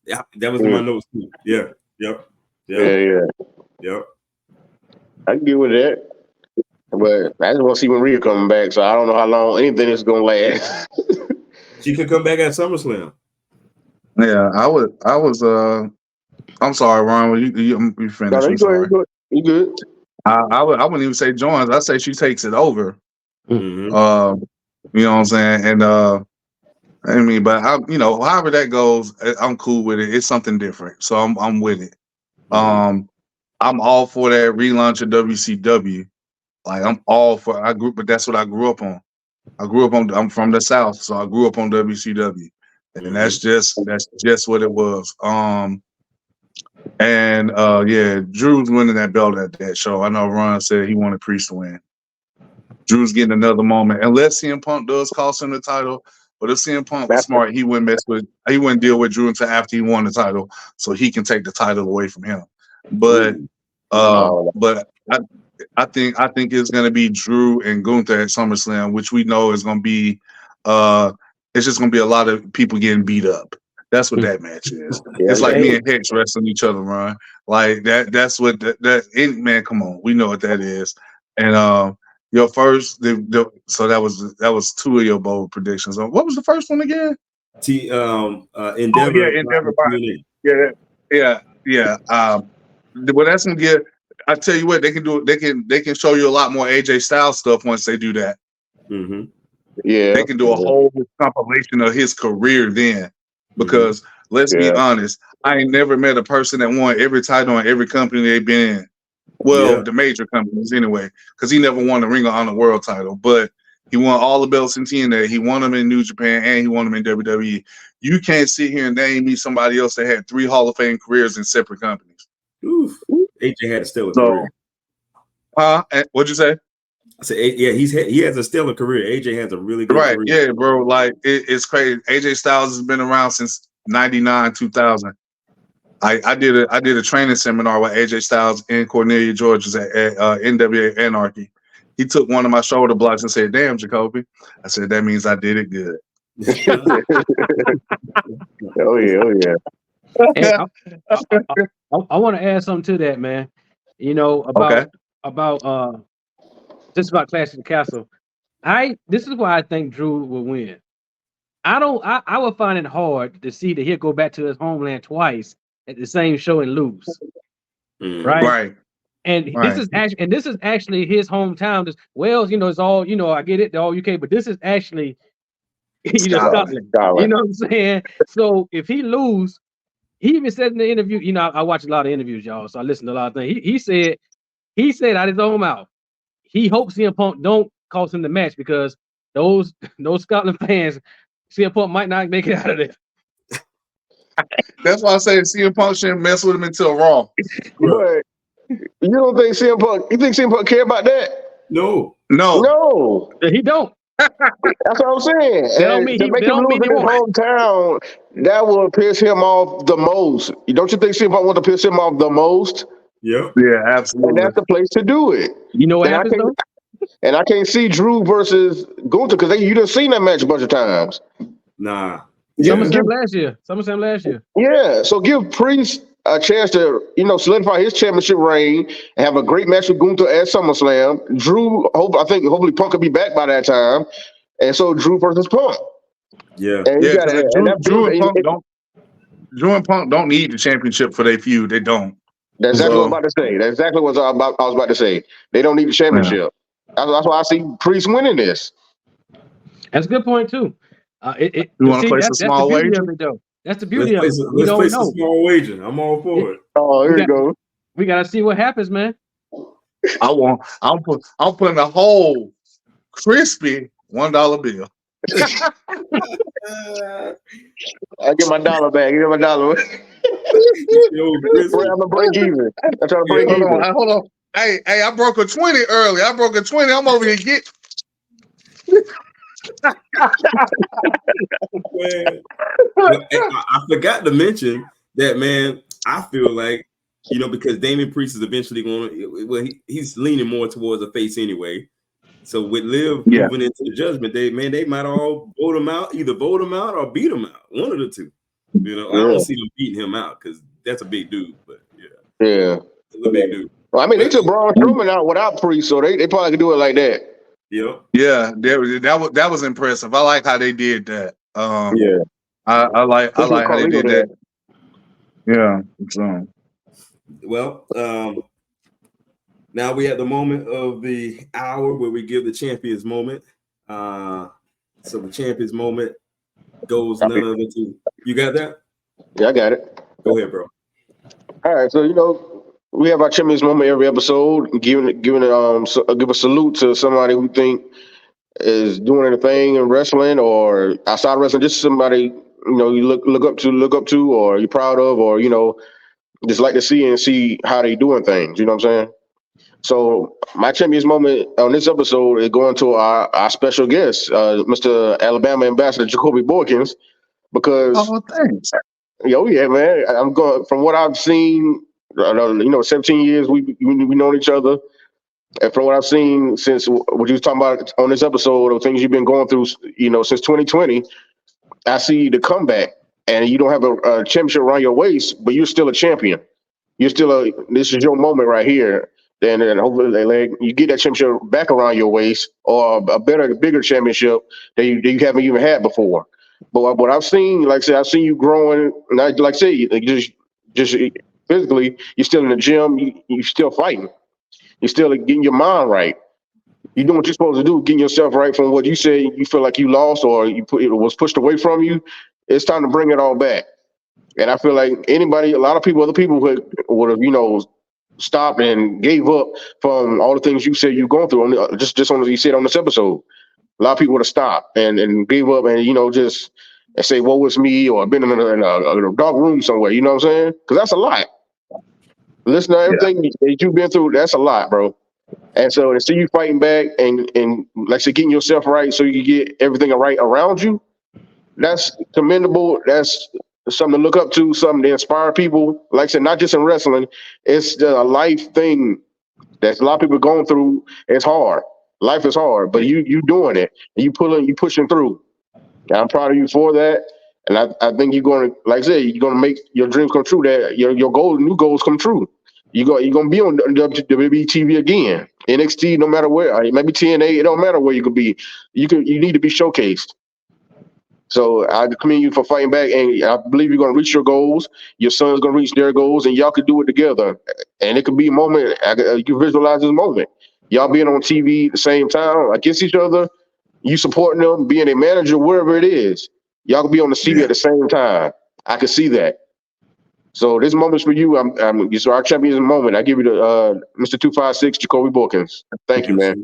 S1: Yeah, that was in my notes too. Yeah. Yep.
S2: I can get with that. But I just want to see when Rhea coming back, so I don't know how long anything is going to last.
S1: She could come back at SummerSlam.
S4: Yeah, I'm sorry, Ron. You finished.
S2: No,
S4: I'm sorry.
S2: You good?
S4: I wouldn't even say joins. I say she takes it over.
S1: Mm-hmm.
S4: You know what I'm saying? And I mean, but however that goes, I'm cool with it. It's something different, so I'm with it.
S1: Mm-hmm.
S4: I'm all for that relaunch of WCW. Like, I'm all for. But that's what I grew up on. I'm from the South, so I grew up on WCW, and that's just what it was. Drew's winning that belt at that show. I know Ron said he wanted Priest to win. Drew's getting another moment, unless CM Punk does cost him the title. But if CM Punk was smart, he wouldn't deal with Drew until after he won the title, so he can take the title away from him. But I think it's going to be Drew and Gunther at SummerSlam, which we know is going to be it's just going to be a lot of people getting beat up. That's what that match is. It's like me and Hex wrestling each other, Ron. Like that's what man, come on. We know what that is. And your first so that was two of your bold predictions. What was the first one again?
S1: Endeavor.
S4: Endeavor. Yeah. Well, that's gonna get. I tell you what, they can do. They can show you a lot more AJ Styles stuff once they do that.
S1: Mm-hmm.
S2: Yeah,
S4: they can do a whole compilation of his career then. Because let's be honest, I ain't never met a person that won every title in every company they've been in. Well, the major companies anyway, because he never won the Ring of Honor World title, but he won all the belts in TNA. He won them in New Japan, and he won them in WWE. You can't sit here and name me somebody else that had 3 Hall of Fame careers in separate companies.
S1: Oof. AJ had a stellar career.
S4: What'd you say?
S1: I said, he has a stellar career. AJ has a really good career.
S4: Yeah, bro. Like it's crazy. AJ Styles has been around since 99, 2000. I did a training seminar with AJ Styles in Cornelia, Georgia at NWA Anarchy. He took one of my shoulder blocks and said, "Damn, Jacoby." I said, "That means I did it good."
S2: Oh yeah.
S3: Hey, I want to add something to that, man. About just about Clash of the Castle. This is why I think Drew will win. I would find it hard to see that he'll go back to his homeland twice at the same show and lose. Right. And this is actually his hometown. Wales, it's all, I get it, they're all UK, but this is actually Scotland. You know what I'm saying? So if he lose, he even said in the interview, I watch a lot of interviews, y'all, so I listen to a lot of things. He said out his own mouth, he hopes CM Punk don't cost him the match because those Scotland fans, CM Punk might not make it out of there.
S4: That's why I say CM Punk shouldn't mess with him until Raw.
S2: But you don't think CM Punk? You think CM Punk care about that?
S1: No.
S2: No.
S3: He don't.
S2: That's what I'm saying.
S3: They don't
S2: And
S3: mean
S2: to
S3: he-
S2: make
S3: they
S2: him
S3: don't
S2: lose
S3: mean
S2: in
S3: he
S2: his hometown, that will piss him off the most. Don't you think CM Punk want to piss him off the most?
S1: Yep.
S4: Yeah,
S2: And
S4: absolutely.
S2: that's the place to do it.
S3: You know what
S2: And
S3: happens though?
S2: And I can't see Drew versus Gunther because you done seen that match a bunch of times.
S1: Nah.
S3: SummerSlam last year.
S2: Yeah, so give Priest a chance to, solidify his championship reign and have a great match with Gunther at SummerSlam. Drew, hopefully Punk will be back by that time. And so Drew versus Punk.
S1: Yeah.
S2: And you gotta,
S4: Drew and Punk don't need the championship for their feud. They don't.
S2: That's exactly what I was about to say. That's exactly what I was about to say. They don't need the championship. Yeah. That's why I see Priest winning this.
S3: That's a good point too.
S4: You want to place a small wager?
S3: That's the beauty of it.
S1: Let's place a small wager. I'm all for it.
S2: Oh, here you go.
S3: We gotta see what happens, man.
S4: I'm putting a whole crispy $1 bill.
S2: I get my dollar back. Give my dollar. I'm gonna break even. I'm trying to break even.
S4: Hold on. Hey, I broke a 20 early. I'm over here get.
S1: I forgot to mention that, man. I feel like, because Damian Priest is eventually going to, he's leaning more towards a face anyway. So with Liv moving into the Judgment Day, man, they might all either vote him out or beat him out. One of the two. I don't see them beating him out because that's a big dude. But
S2: yeah,
S1: it's a big dude.
S2: Well, I mean, they took Braun Strowman out without Priest, so they probably could do it like that.
S1: Yeah,
S4: that was impressive. I like how they did that.
S2: Yeah,
S4: I like how they did that. Yeah. So.
S1: Well, now we at the moment of the hour where we give the champions moment. So the champions moment goes none other than you got that?
S2: Yeah, I got it.
S1: Go ahead, bro.
S2: All right, so we have our champions moment every episode, give a salute to somebody we think is doing anything in wrestling or outside of wrestling, just somebody you look up to, or you're proud of, or just like to see how they doing things. You know what I'm saying? So my champions moment on this episode is going to our special guest, Mr. Alabama Ambassador Coby Boykins, because
S4: thanks.
S2: Yeah, man. I'm going from what I've seen. 17 years we've known each other, and from what I've seen since what you was talking about on this episode of things you've been going through, since 2020, I see the comeback, and you don't have a championship around your waist, but you're still a champion. This is your moment right here. Then hopefully you get that championship back around your waist, or a bigger championship that you haven't even had before. But what I've seen, like I said, I've seen you growing. Like I say, just physically, you're still in the gym. You're still fighting. You're still getting your mind right. You're doing what you're supposed to do, getting yourself right from what you said you feel like you lost or it was pushed away from you. It's time to bring it all back. And I feel like a lot of people, other people would have, stopped and gave up from all the things you said you're going through. Just on you said on this episode, a lot of people would have stopped and gave up and just and say, "Woe is me," or been in a dark room somewhere. You know what I'm saying? Because that's a lot. Listen to everything that you've been through. That's a lot, bro. And so to see you fighting back and like I said, getting yourself right so you get everything right around you, that's commendable. That's something to look up to, something to inspire people. Like I said, not just in wrestling, it's a life thing that a lot of people are going through. It's hard. Life is hard, but you doing it and you pushing through. And I'm proud of you for that. And I think you're going to, like I said, you're going to make your dreams come true. That your new goals come true. You're going to be on WWE TV again. NXT, no matter where. Maybe TNA, it don't matter where you could be. You need to be showcased. So I commend you for fighting back, and I believe you're going to reach your goals. Your son's going to reach their goals, and y'all could do it together. And it could be a moment. You can visualize this moment. Y'all being on TV at the same time against each other, you supporting them, being a manager, wherever it is. Y'all could be on the TV at the same time. I could see that. So this moment's for you. So our champion's moment. I give you the Mr. 256, Coby Boykins. Thank you, man.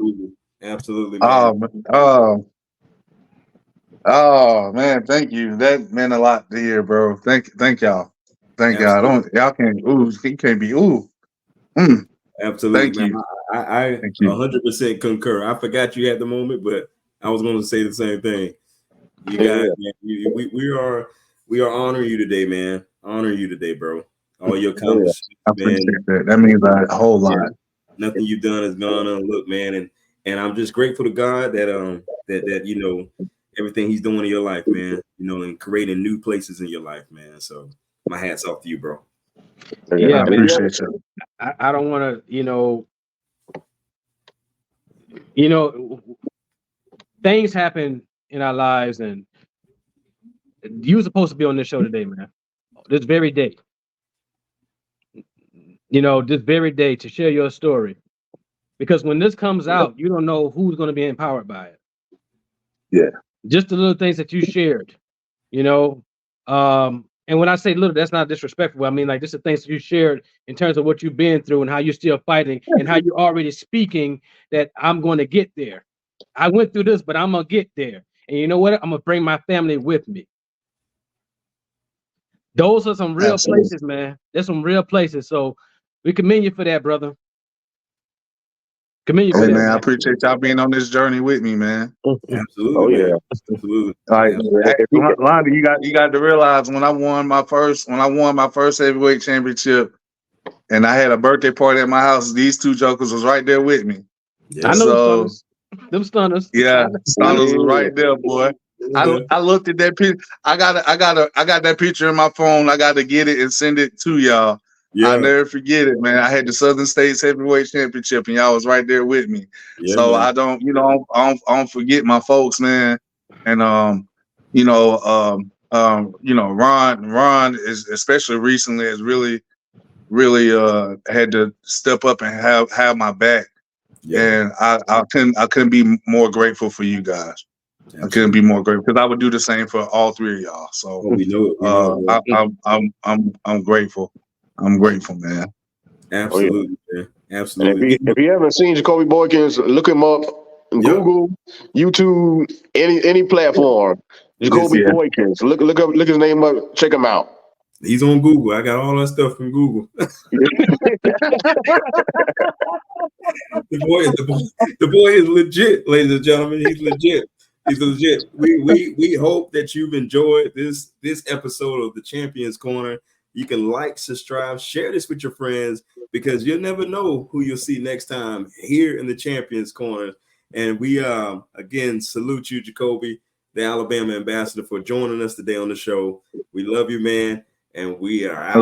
S1: Absolutely, man.
S4: Oh man, thank you. That meant a lot to hear, bro. Thank y'all. Thank y'all. Y'all can't you can't be
S1: Absolutely,
S4: thank
S1: man.
S4: you.
S1: I
S4: Thank you.
S1: 100% concur. I forgot you had the moment, but I was going to say the same thing. You guys, man, we are honoring you today, man. Honoring you today, bro. All your accomplishments,
S4: I
S1: man.
S4: appreciate that. That means a whole lot.
S1: Nothing you've done has gone unlooked, man. And I'm just grateful to God that that you know everything He's doing in your life, man. You know, and creating new places in your life, man. So my hat's off to you, bro.
S3: Yeah,
S4: I
S3: man.
S4: appreciate you.
S3: I don't want to, things happen in our lives, and you were supposed to be on this show today, man. This very day. This very day to share your story. Because when this comes out, you don't know who's going to be empowered by it.
S4: Yeah.
S3: Just the little things that you shared, and when I say little, that's not disrespectful. I mean, like, just the things that you shared in terms of what you've been through and how you're still fighting and how you're already speaking that I'm going to get there. I went through this, but I'm going to get there. And you know what? I'm going to bring my family with me. Those are some real places, man. There's some real places. So we commend you for that, brother. Commend you for that,
S4: man.
S3: man.
S4: I appreciate y'all being on this journey with me, man.
S1: Absolutely, man. Absolutely.
S4: Like, Lonnie, you got to realize when I won my first heavyweight championship, and I had a birthday party at my house, these two jokers was right there with me.
S1: Yeah.
S3: I know
S4: So,
S3: them stunners.
S4: Yeah, stunners was right there, boy. I looked at that picture. I got that picture in my phone. I got to get it and send it to y'all.
S1: Yeah.
S4: I'll never forget it, man. I had the Southern States Heavyweight Championship, and y'all was right there with me.
S1: Yeah,
S4: so
S1: man.
S4: I don't forget my folks, man. And Ron is, especially recently, has really had to step up and have my back.
S1: Yeah.
S4: And I couldn't be more grateful for you guys. Absolutely. I couldn't be more grateful because I would do the same for all three of y'all. So
S1: we know it.
S4: I'm grateful. I'm grateful, man.
S1: Absolutely, man. Absolutely.
S2: And if you haven't seen Coby Boykins, look him up. Google, YouTube, any platform. Coby Boykins. Look his name up. Check him out.
S1: He's on Google. I got all that stuff from Google. The boy is legit, ladies and gentlemen. He's legit. He's legit. We hope that you've enjoyed this episode of the Champions Corner. You can like, subscribe, share this with your friends, because you'll never know who you'll see next time here in the Champions Corner. And we again salute you, Jacoby, the Alabama ambassador, for joining us today on the show. We love you, man, and we are out.